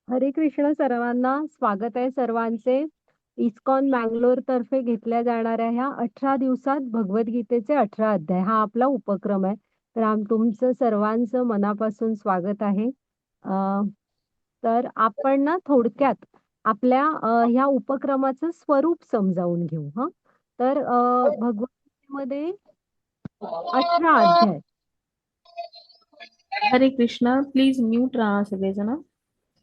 हरे कृष्ण सर्वांना. स्वागत आहे सर्वांचे. इस्कॉन मँगलोर तर्फे घेतल्या जाणाऱ्या ह्या 18 दिवसात भगवद्गीतेचे 18 अध्याय हा आपला उपक्रम आहे. तर तुमचं सर्वांचं मनापासून स्वागत आहे. अ, तर आपण ना थोडक्यात आपल्या ह्या उपक्रमाचं स्वरूप समजावून घेऊ. तर भगवद्गीतेमध्ये 18 अध्याय. हरे कृष्णा. प्लीज म्यूट राहा सगळेजण.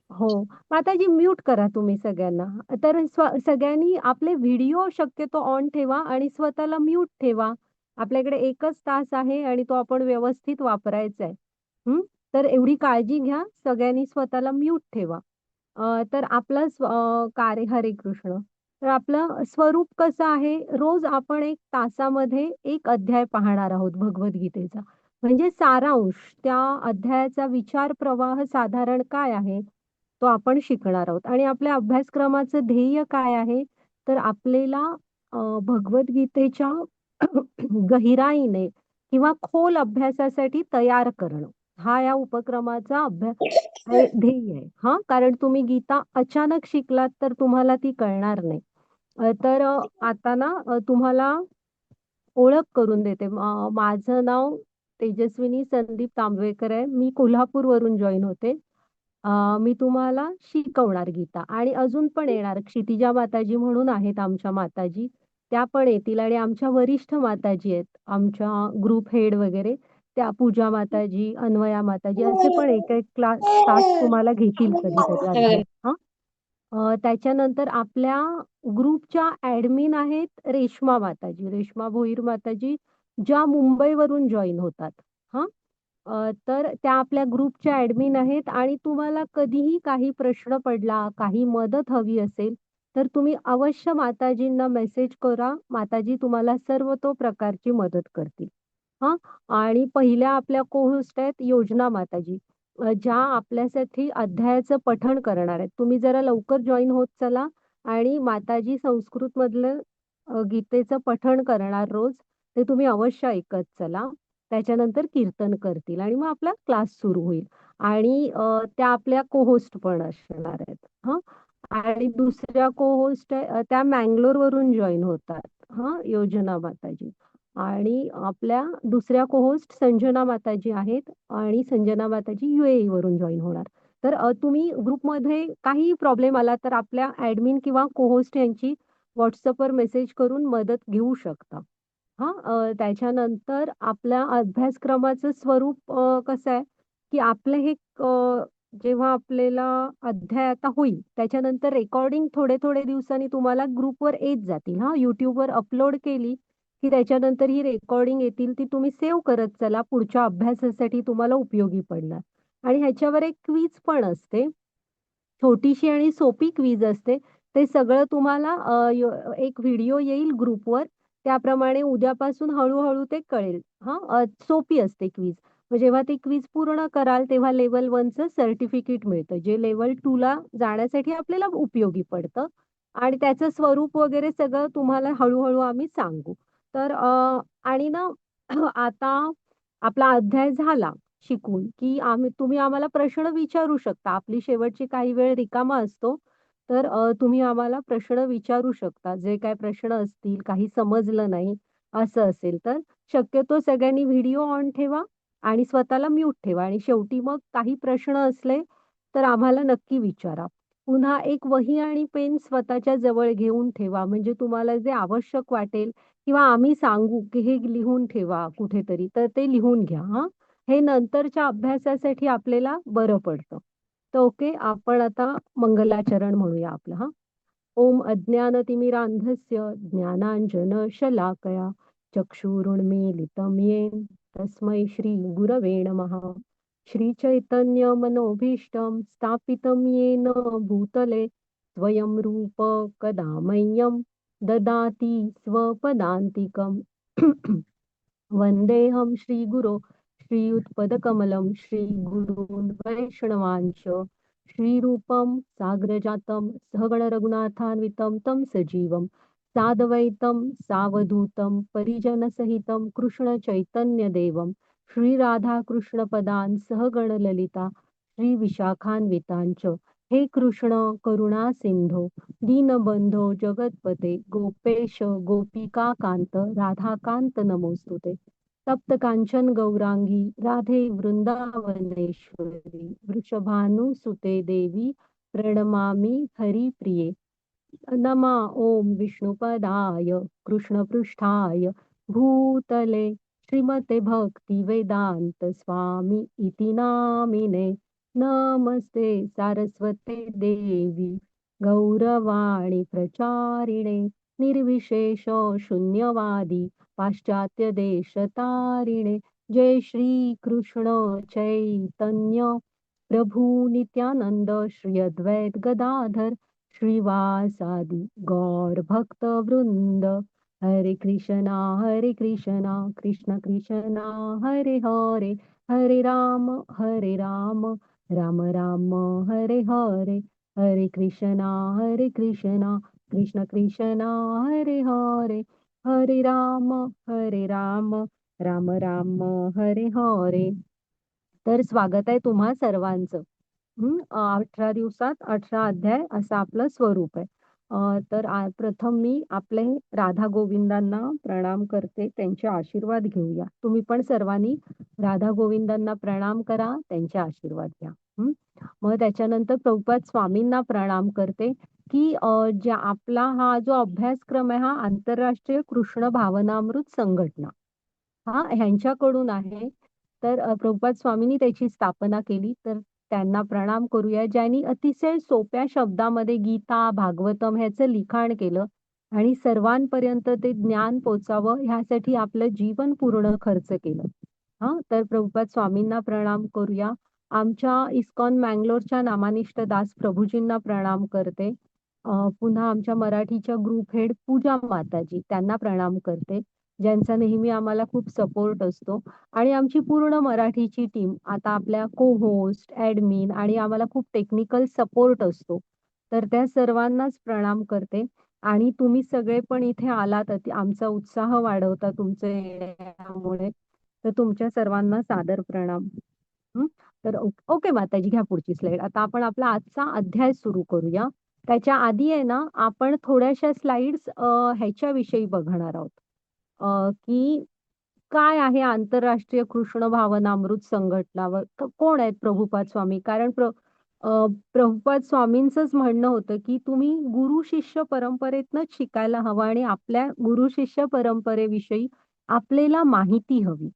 हो. माताजी म्यूट करा तुम्ही सगळ्यांना. तर सगळ्यांनी आपले व्हिडिओ शक्यतो ऑन ठेवा आणि स्वतःला म्यूट ठेवा. आपल्याकडे एकच तास आहे आणि तो आपण व्यवस्थित वापरायचा आहे. हं? तर एवढी काळजी घ्या. सगळ्यांनी स्वतःला म्यूट ठेवा. तर आपलं कार्य हरे कृष्ण. तर आपलं स्वरूप कसं आहे, रोज आपण 1 तासामध्ये एक अध्याय पाहणार आहोत भगवद्गीतेचा. म्हणजे सारांश, त्या अध्यायाचा विचार प्रवाह साधारण काय आहे, तो आपण शिकणार आहोत. आणि आपल्या अभ्यासक्रमाचं ध्येय काय आहे, तर आपल्याला भगवद्गीतेच्या गहिराईने किंवा खोल अभ्यासासाठी तयार करणं. हा या उपक्रमाचा ध्येय आहे. कारण तुम्ही गीता अचानक शिकलात तर तुम्हाला ती कळणार नाही. तर आता ना तुम्हाला ओळख करून देते. माझं नाव तेजस्विनी संदीप तांबवेकर आहे. मी कोल्हापूरवरून जॉईन होते. मी तुम्हाला शिकवणार गीता आणि अजून पण येणार. क्षितिजा माताजी म्हणून आहेत आमच्या माताजी, त्या पण येतील आणि आमच्या वरिष्ठ माताजी आहेत, आमच्या ग्रुप हेड वगैरे, त्या पूजा माताजी, अन्वया माताजी असे पण एक एक तास तुम्हाला घेतील कधीतरी अध्याय. त्याच्यानंतर आपल्या ग्रुपच्या ऍडमिन आहेत रेश्मा माताजी, रेश्मा भोईर माताजी, ज्या मुंबईवरून जॉईन होतात. हा तर त्या आपल्या ग्रुपच्या ऍडमिन आहेत आणि तुम्हाला कधीही काही प्रश्न पडला, काही मदत हवी असेल, तर तुम्ही अवश्य माताजींना मेसेज करा. माताजी तुम्हाला सर्व तो प्रकारची मदत करतील. हा आणि पहिल्या आपल्या कोहोस्ट आहेत योजना माताजी, ज्या आपल्यासाठी अध्यायाचं पठण करणार आहेत. तुम्ही जरा लवकर जॉईन होत चला आणि माताजी संस्कृत मधलं गीतेचं पठण करणार रोज, ते तुम्ही अवश्य ऐकत चला. त्याच्यानंतर कीर्तन करतील आणि मग आपला क्लास सुरू होईल. आणि त्या आपल्या कोहोस्ट पण असणार आहेत. आणि दुसऱ्या कोहोस्ट त्या मँगलोर वरून जॉईन होतात. योजना माताजी. आणि आपल्या दुसऱ्या कोहोस्ट संजना माताजी आहेत आणि संजना माताजी UAE वरून जॉईन होणार. तर तुम्ही ग्रुपमध्ये काही प्रॉब्लेम आला तर आपल्या ऍडमिन किंवा कोहोस्ट यांची व्हॉट्सअपवर मेसेज करून मदत घेऊ शकता. त्याच्यानंतर आपल्या अभ्यासक्रमाचं स्वरूप कसं आहे, की आपलं हे जेव्हा आपल्याला अध्याय आता होईल, त्याच्यानंतर रेकॉर्डिंग थोडे थोडे दिवसांनी तुम्हाला ग्रुपवर येत जातील. युट्यूबवर अपलोड केली की त्याच्यानंतर ही रेकॉर्डिंग येतील, ती तुम्ही सेव्ह करत चला. पुढच्या अभ्यासासाठी तुम्हाला उपयोगी पडणार. आणि ह्याच्यावर एक क्विज पण असते, छोटीशी आणि सोपी क्विज असते. ते सगळं तुम्हाला एक व्हिडिओ येईल ग्रुपवर, त्याप्रमाणे उद्यापासून हळूहळू ते कळेल. सोपी असते क्विज. मग जेव्हा ती क्विज पूर्ण कराल तेव्हा लेव्हल 1चं सर्टिफिकेट मिळतं, जे लेव्हल 2ला जाण्यासाठी आपल्याला उपयोगी पडतं. आणि त्याचं स्वरूप वगैरे सगळं तुम्हाला हळूहळू आम्ही सांगू. तर आणि ना आता आपला अध्याय झाला शिकून, की तुम्ही आम्हाला प्रश्न विचारू शकता. आपली शेवटची काही वेळ रिकामा असतो. तर तुम्ही आम्हाला प्रश्न विचारू शकता. जे काही प्रश्न असतील, काही समजलं नाही असं असेल तर. शक्यतो सगळ्यांनी व्हिडिओ ऑन ठेवा आणि स्वतःला म्यूट ठेवा आणि शेवटी मग काही प्रश्न असले तर आम्हाला नक्की विचारा. पुन्हा एक वही आणि पेन स्वतःच्या जवळ घेऊन ठेवा. म्हणजे तुम्हाला जे आवश्यक वाटेल किंवा आम्ही सांगू की हे लिहून ठेवा कुठेतरी, तर ते लिहून घ्या. हे नंतरच्या अभ्यासासाठी आपल्याला बरं पडतं. तर ओके, आपण आता मंगलाचरण म्हणूया आपलं. ओम अज्ञानतिमिरान्धस्य ज्ञानाञ्जनशलाकया चक्षुरुन्मीलितं येन तस्मै श्रीगुरवे नमः. श्रीचैतन्यमनोभीष्टं स्थापितं येन भूतले स्वयं रूप कदा मह्यं ददाति स्वपदान्तिकम्. वन्देऽहं श्रीगुरो श्रीयुत्पदकमलं श्रीगुरून् वैष्णवांश्च श्रीरूपं साग्रजातं सहगणरघुनाथान्वितं तं सजीवं साद्वैतं सावधूतं परिजनसहितं कृष्णचैतन्यदेवं श्रीराधाकृष्णपदान् सहगणललिता श्रीविशाखान्विताञ्च हे कृष्ण करुणा सिंधो दीनबंधो जगतपते गोपेश गोपिका कांत राधाकांत नमोस्तुते तप्त कांचन गौरांगी राधे वृंदावनेश्वरी वृषभानुसुते देवी प्रणमामि हरिप्रिये नमा ओम विष्णुपदाय कृष्णपृष्ठाय भूतले श्रीमते भक्ती वेदांत स्वामी इति नामिने नमस्ते सारस्वते देवी गौरवाणी प्रचारिणे निर्विशेष शून्यवादी पाश्चात्य देशतारिणे जय श्री कृष्ण चैतन्य प्रभु नित्यानंद श्री अद्वैत गदाधर श्रीवासादि गौर भक्त वृंद हरे कृष्णा कृष्ण कृष्णा हरे हरे हरे राम राम राम हरे हरे हरे कृष्णा कृष्ण कृष्णा हरे राम राम राम हरे हरे. तर स्वागत आहे तुम्हा सर्वांचं. 18 दिवसात 18 अध्याय असं आपलं स्वरूप आहे. तर प्रथम मी आपले राधा गोविंदांना प्रणाम करते, त्यांचे आशीर्वाद घेऊया. तुम्ही पण सर्वांनी राधा गोविंदांना प्रणाम करा, त्यांचे आशीर्वाद घ्या. मग त्याच्यानंतर प्रभुपाद स्वामींना प्रणाम करते, की ज्या आपला हा जो अभ्यासक्रम आहे हा आंतरराष्ट्रीय कृष्ण भावनामृत संघटना ह्यांच्याकडून आहे. तर प्रभुपाद स्वामींनी त्याची स्थापना केली. तर त्यांना प्रणाम करूया, ज्यांनी अतिशय सोप्या शब्दामध्ये गीता, भागवतम ह्याचं लिखाण केलं आणि सर्वांपर्यंत ते ज्ञान पोचावं ह्यासाठी आपलं जीवन पूर्ण खर्च केलं. तर प्रभुपाद स्वामींना प्रणाम करूया. आमच्या इस्कॉन मँगलोरच्या नामानिष्ठ दास प्रभूजींना प्रणाम करते. पुन्हा आमच्या मराठीच्या ग्रुप हेड पूजा माताजी त्यांना प्रणाम करते, ज्यांचा नेहमी आम्हाला खूप सपोर्ट असतो. आणि आमची पूर्ण मराठीची टीम आता आपल्या को होस्ट ऍडमिन आणि आम्हाला खूप टेक्निकल सपोर्ट असतो. तर त्या सर्वांनाच प्रणाम करते. आणि तुम्ही सगळे पण इथे आलात आमचा उत्साह वाढवता तुमच्या येण्यामुळे. तर तुमच्या सर्वांना सादर प्रणाम. हं. तर ओके माताजी, घ्या पुढची स्लाइड. आता आपण आपला आजचा अध्याय सुरू करूया. त्याच्या आधी आहे ना, आपण थोड्याशा स्लाइड्स ह्याच्याविषयी बघणार आहोत, की काय आहे आंतरराष्ट्रीय कृष्ण भावनामृत संघटनावर कोण आहेत प्रभुपाद स्वामी. कारण प्रभुपाद स्वामींचंच म्हणणं होतं की तुम्ही गुरु शिष्य परंपरेतनच शिकायला हवं आणि आपल्या गुरु शिष्य परंपरेविषयी आपल्याला माहिती हवी.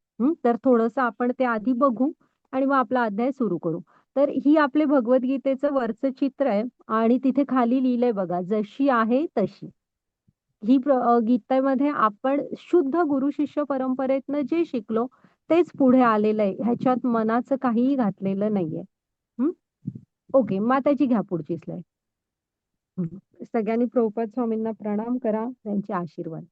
तर थोडंसं आपण ते आधी बघू आणि मग आपला अध्याय सुरू करू. तर ही आपले भगवद्गीतेचं वरचं चित्र आहे आणि तिथे खाली लिहिलंय बघा, जशी आहे तशी. ही गीतेमध्ये आपण शुद्ध गुरु शिष्य परंपरेतनं जे शिकलो तेच पुढे आलेलं आहे, ह्याच्यात मनाचं काहीही घातलेलं नाहीये. ओके माताजी, घ्या पुढची स्लाइड. सगळ्यांनी प्रभुपाद स्वामींना प्रणाम करा, त्यांचे आशीर्वाद.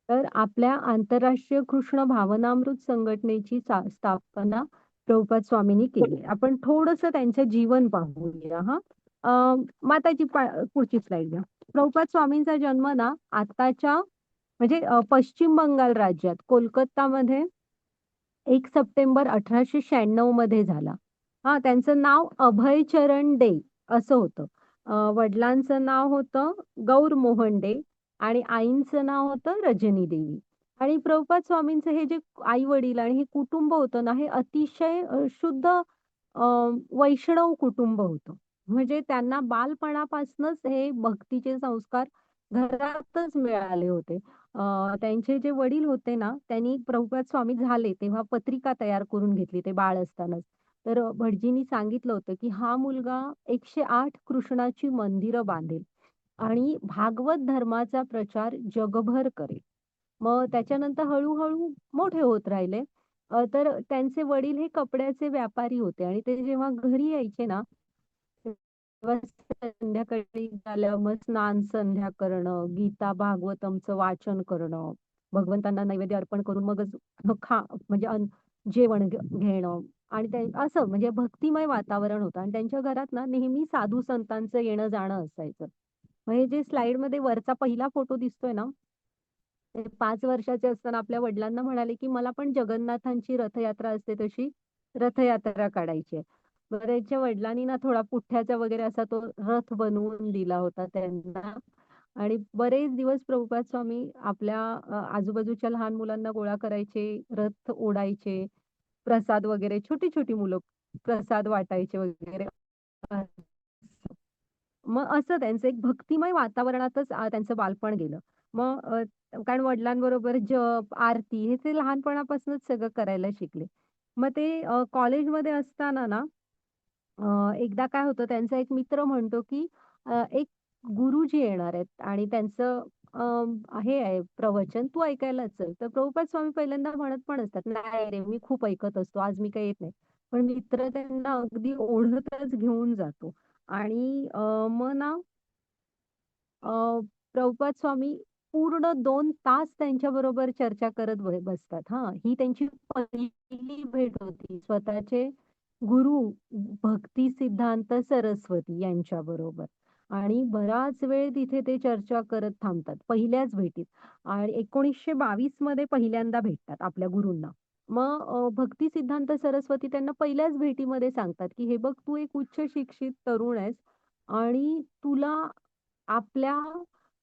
तर आपल्या आंतरराष्ट्रीय कृष्ण भावनामृत संघटनेची स्थापना प्रभुपाद स्वामींनी केली. आपण थोडस त्यांचं जीवन पाहूया. माताजी पुढची स्लाइड घ्या. प्रभुपाद स्वामींचा जन्म ना आताच्या म्हणजे पश्चिम बंगाल राज्यात कोलकातामध्ये 1 सप्टेंबर 1896 मध्ये झाला. त्यांचं नाव अभयचरण डे असं होतं. वडिलांचं नाव होतं गौर मोहन डे आणि आईंचं नाव होतं रजनी देवी. आणि प्रभुपाद स्वामींचं हे जे आई वडील आणि हे कुटुंब होतं ना, हे अतिशय शुद्ध वैष्णव कुटुंब होतं. म्हणजे त्यांना बालपणापासूनच हे भक्तीचे संस्कार घरातच मिळाले होते. त्यांचे जे वडील होते ना, त्यांनी प्रभुपाद स्वामी झाले तेव्हा पत्रिका तयार करून घेतली ते बाळ असतानाच. तर भटजींनी सांगितलं होतं की हा मुलगा 108 कृष्णाची मंदिरं बांधेल आणि भागवत धर्माचा प्रचार जगभर करेल. मग त्याच्यानंतर हळूहळू मोठे होत राहिले. तर त्यांचे वडील हे कपड्याचे व्यापारी होते आणि ते जेव्हा घरी यायचे ना, तेव्हा संध्याकाळी झाल्यावर मग स्नान संध्या करणं, गीता भागवतमचं वाचन करणं, भगवंतांना नैवेद्य अर्पण करून मगच म्हणजे जेवण घेणं आणि असं म्हणजे भक्तिमय वातावरण होतं. आणि त्यांच्या घरात ना नेहमी साधू संतांचं येणं जाणं असायचं. मग हे जे स्लाइड मध्ये वरचा पहिला फोटो दिसतोय ना, ते 5 वर्षाचे असताना आपल्या वडिलांना म्हणाले की मला पण जगन्नाथांची रथयात्रा असते तशी रथयात्रा काढायची आहे. मग त्यांच्या वडिलांनी ना थोडा पुठ्ठ्याचा वगैरे असा तो रथ बनवून दिला होता त्यांना. आणि बरेच दिवस प्रभुपाद स्वामी आपल्या आजूबाजूच्या लहान मुलांना गोळा करायचे, रथ ओढायचे, प्रसाद वगैरे, छोटी छोटी मुलं प्रसाद वाटायचे वगैरे. मग असं त्यांचं एक भक्तिमय वातावरणातच त्यांचं बालपण गेलं. मग कारण वडिलांबरोबर जप, आरती हे ते लहानपणापासूनच सगळं करायला शिकले. मग ते कॉलेजमध्ये असताना ना एकदा काय होतं, त्यांचा एक मित्र म्हणतो, की एक गुरुजी येणार आहेत आणि त्यांचं हे आहे प्रवचन, तू ऐकायला चल. तर प्रभुपाद स्वामी पहिल्यांदा म्हणत पण असतात, "नाही रे, मी खूप ऐकत असतो, आज मी काही येत नाही." पण मित्र त्यांना अगदी ओढतच घेऊन जातो. आणि मग ना प्रभुपाद स्वामी पूर्ण 2 तास त्यांच्याबरोबर चर्चा करत बसतात. हां, ही त्यांची पहिली भेट होती स्वतःचे गुरु भक्ती सिद्धांत सरस्वती यांच्याबरोबर. आणि बराच वेळ तिथे ते चर्चा करत थांबतात पहिल्याच भेटीत. आणि 1922 मध्ये पहिल्यांदा भेटतात आपल्या गुरूंना. मग भक्ती सिद्धांत सरस्वती त्यांना पहिल्याच भेटीमध्ये सांगतात, की "हे बघ, तू एक उच्च शिक्षित तरुण आहेस आणि तुला आपल्या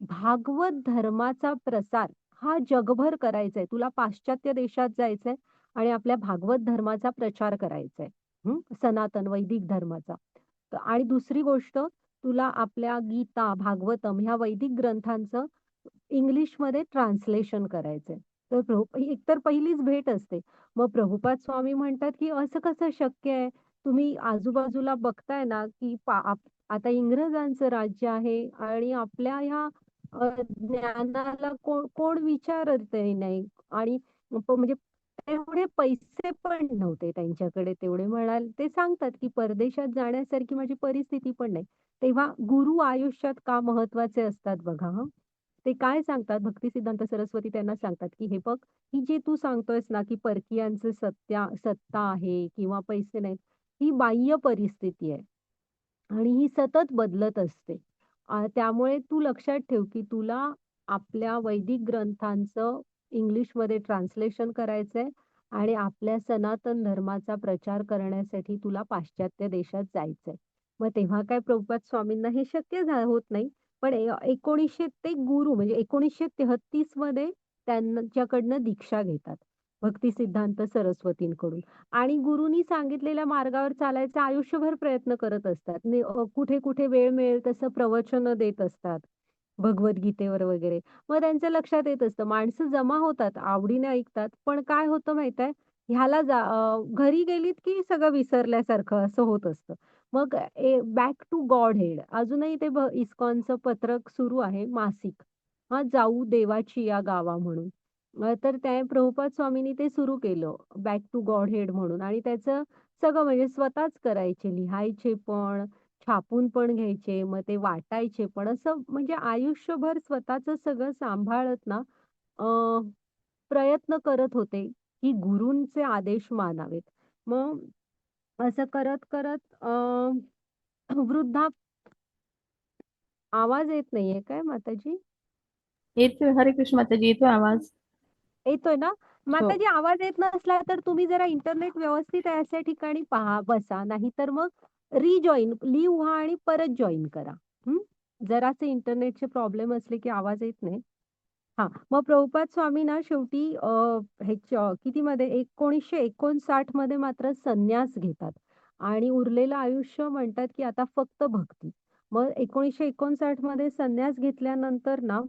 भागवत धर्माचा प्रसार हा जगभर करायचा आहे. तुला पाश्चात्य देशात जायचंय आणि आपल्या भागवत धर्माचा प्रचार करायचा आहे. सनातन वैदिक धर्माचा. आणि दुसरी गोष्ट, तुला आपल्या गीता, भागवतम ह्या वैदिक ग्रंथांचं इंग्लिशमध्ये ट्रान्सलेशन करायचंय." तर एकतर पहिलीच भेट असते. मग प्रभुपाद स्वामी म्हणतात, की "असं कसं शक्य आहे? तुम्ही आजूबाजूला बघताय ना, की आता इंग्रजांचं राज्य आहे आणि आपल्या ह्या ज्ञानाला कोण कोण विचारतही नाही." आणि म्हणजे तेवढे पैसे पण नव्हते त्यांच्याकडे तेवढे. ते सांगतात, की "परदेशात जाण्यासारखी माझी परिस्थिती पण नाही." तेव्हा गुरु आयुष्यात का महत्वाचे असतात बघा हं. ते काय सांगतात, भक्तिसिद्धांत सरस्वती त्यांना सांगतात, की "हे बघ, ही जी तू सांगतोयस ना, की परकीयांचं सत्ता आहे किंवा पैसे नाहीत, ही बाह्य परिस्थिती आहे. आणि ही सतत बदलत असते. त्यामुळे तू लक्षात ठेव, की तुला आपल्या वैदिक ग्रंथांचं इंग्लिशमध्ये ट्रान्सलेशन करायचंय आणि आपल्या सनातन धर्माचा प्रचार करण्यासाठी तुला पाश्चात्य देशात जायचंय." मग तेव्हा काय प्रभुपाद स्वामींना हे शक्य होत नाही. पण 1900 ते गुरु म्हणजे 1933 मध्ये त्यांच्याकडनं दीक्षा घेतात. भक्ती सिद्धांत सरस्वतींकडून. आणि गुरुनी सांगितलेल्या मार्गावर चालायचा आयुष्यभर प्रयत्न करत असतात. कुठे-कुठे वेळ मिळेल तसं प्रवचनं देत असतात. भगवद्गीतेवर वगैरे. मग त्यांच्या लक्षात येत असतं, माणसं जमा होतात, आवडीने ऐकतात. पण काय होतं माहितीये, घरी गेलीत की सगळं विसरल्यासारखं असं होत असतं. मग बॅक टू गॉडहेड अजूनही ते इस्कॉनचं पत्रक सुरू आहे, मासिक. हां, जाऊ देवाची या गावा म्हणून. तर त्या प्रभुपाद स्वामींनी ते सुरू केलं, बॅक टू गॉडहेड म्हणून. आणि त्याचं सगळं म्हणजे स्वतःच करायचे, लिहायचे पण, छापून पण घ्यायचे, मग ते वाटायचे पण. असं म्हणजे आयुष्यभर स्वतःचं सगळं सांभाळत ना अ, प्रयत्न करत होते, की गुरूंचे आदेश मानावेत. मग असं करत-करत वृद्धा आवाज येत नाहीये काय माताजी? येतोय, हरे कृष्ण माताजी, येतोय आवाज. येतोय ना? हो. माताजी आवाज येत नसला तर तुम्ही जरा इंटरनेट व्यवस्थित आहे अशा ठिकाणी पहा, बसा. नाहीतर मग लिव्ह व्हा आणि परत जॉइन करा. हं. जरासे इंटरनेटचे प्रॉब्लेम असले की आवाज येत नाही. हां. मग प्रभुपाद स्वामी ना शेवटी कितीमध्ये 1959 मध्ये मात्र संन्यास घेतात आणि उरलेलं आयुष्य म्हणतात, की आता फक्त भक्ती. मग 1959 मध्ये संन्यास घेतल्यानंतर ना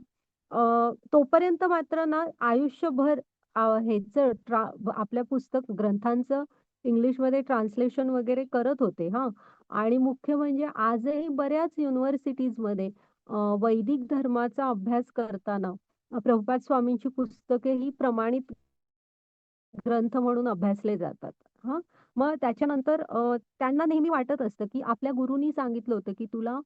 तोपर्यंत मात्र ना आयुष्यभर ह्याचं आपल्या ग्रंथांचं इंग्लिशमध्ये ट्रान्सलेशन वगैरे करत होते हां. आणि मुख्य म्हणजे आजही बऱ्याच युनिव्हर्सिटीजमध्ये वैदिक धर्माचा अभ्यास करताना प्रभुपाद स्वामींची पुस्तके ही प्रमाणित ग्रंथ म्हणून अभ्यासले जातात. हां. मग त्याच्यानंतर त्यांना नेहमी वाटत असतं, की आपल्या गुरूंनी सांगितलं होतं, की तुला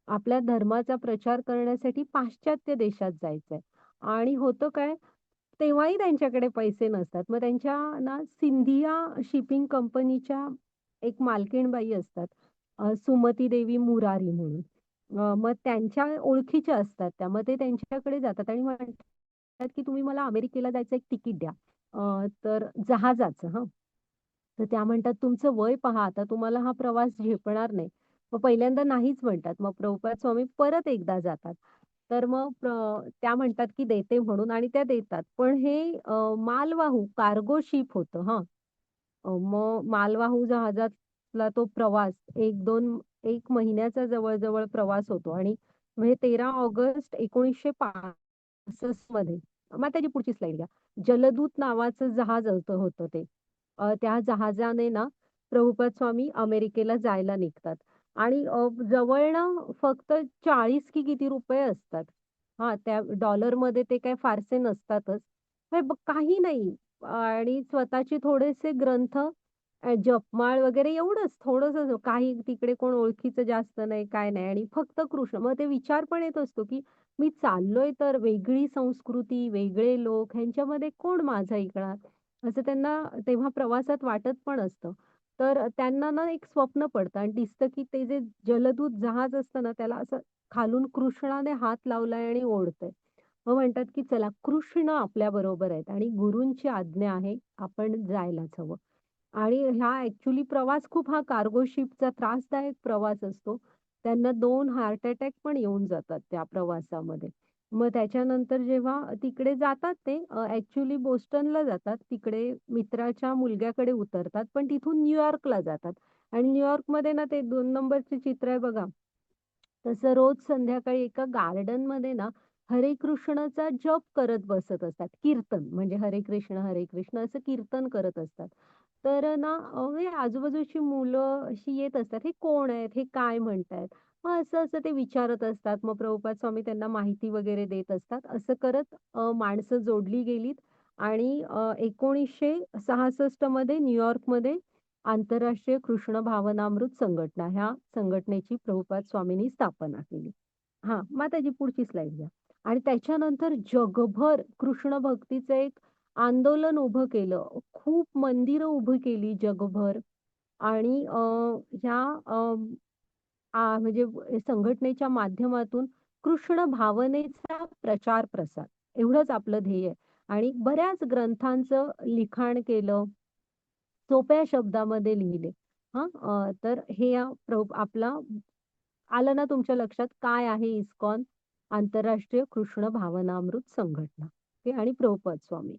आपल्या धर्माचा प्रचार करण्यासाठी पाश्चात्य देशात जायचंय. आणि होतं काय, तेव्हाही त्यांच्याकडे पैसे नसतात. मग त्यांच्या ना सिंधिया शिपिंग कंपनीच्या एक मालकीणबाई असतात. सुमती देवी मुरारी म्हणून. मग त्यांच्या ओळखीच्या असतात त्या. मग ते त्यांच्याकडे जातात आणि म्हणतात, की तुम्ही मला अमेरिकेला जायचं एक तिकीट द्या. तर जहाजाचं हं. तर त्या म्हणतात तुमचं वय पहा, आता तुम्हाला हा प्रवास झेपणार नाही. मग पहिल्यांदा नाहीच म्हणतात. मग प्रभुपाद स्वामी परत एकदा जातात. तर मग त्या म्हणतात की देते म्हणून आणि त्या देतात. पण हे मालवाहू कार्गो शिप होतं हां. मग मालवाहू जहाजातला तो प्रवास 1 महिन्याचा जवळ-जवळ प्रवास होतो आणि म्हणजे 13 ऑगस्ट 1965 मध्ये. मग त्याची पुढची स्लाईड घ्या. जलदूत नावाचं जहाज होतं ते. त्या जहाजाने ना प्रभुपाद स्वामी अमेरिकेला जायला निघतात आणि जवळनं फक्त 40 की किती रुपये असतात. हां, त्या डॉलरमध्ये ते काही फारसे नसतातच. हे काही नाही आणि स्वतःचे थोडेसे ग्रंथ, जपमाळ वगैरे एवढंच थोडंसं काही तिकडे कोण ओळखीचं जास्त नाही, काय नाही आणि फक्त कृष्ण. मग ते विचार पण येत असतो, की मी चाललोय तर वेगळी संस्कृती, वेगळे लोक ह्यांच्यामध्ये कोण माझं ऐकणार? असं त्यांना तेव्हा प्रवासात वाटत पण असतं. तर त्यांना ना एक स्वप्न पडतं आणि दिसतं, की ते जे जलदूत जहाज असतं ना, त्याला असं खालून कृष्णाने हात लावलाय आणि ओढतंय. मग म्हणतात, की चला कृष्ण आपल्याबरोबर आहेत आणि गुरूंची आज्ञा आहे, आपण जायलाच हवं. आणि हा ॲक्चुअली प्रवास खूप हा कार्गो शिपचा त्रासदायक प्रवास असतो. त्यांना 2 हार्ट अटॅक पण येऊन जातात त्या प्रवासामध्ये. मग त्याच्यानंतर जेव्हा तिकडे जातात ते बोस्टनला जातात. तिकडे मित्राच्या मुलग्याकडे उतरतात. पण तिथून न्यूयॉर्कला जातात आणि न्यूयॉर्कमध्ये ना ते 2 नंबरचे चित्र आहे बघा. तसं रोज संध्याकाळी एका गार्डनमध्ये ना हरे कृष्णाचा जप करत बसत असतात. कीर्तन म्हणजे हरे कृष्ण असं कीर्तन करत असतात. तर ना हे आजूबाजूची मुलं अशी येत असतात. हे कोण आहेत? हे काय म्हणतायत? मग असं-असं ते विचारत असतात. मग प्रभुपाद स्वामी त्यांना माहिती वगैरे देत असतात. असं करत माणसं जोडली गेलीत आणि 1966 मध्ये न्यूयॉर्कमध्ये आंतरराष्ट्रीय कृष्ण भावनामृत संघटना ह्या संघटनेची प्रभुपाद स्वामींनी स्थापना केली. हां, मग त्याची पुढची स्लाईड घ्या. आणि त्याच्यानंतर जगभर कृष्ण भक्तीचं एक आंदोलन उभं केलं. खूप मंदिरं उभी केली जगभर आणि ह्या म्हणजे संघटनेच्या माध्यमातून कृष्ण भावनेचा प्रचार-प्रसार एवढंच आपलं ध्येय आहे. आणि बऱ्याच ग्रंथांचं लिखाण केलं. सोप्या शब्दामध्ये लिहिले. हां, तर हे आपला आलं ना तुमच्या लक्षात काय आहे इस्कॉन? आंतरराष्ट्रीय कृष्ण भावनामृत संघटना. ओके आणि प्रभुपाद स्वामी.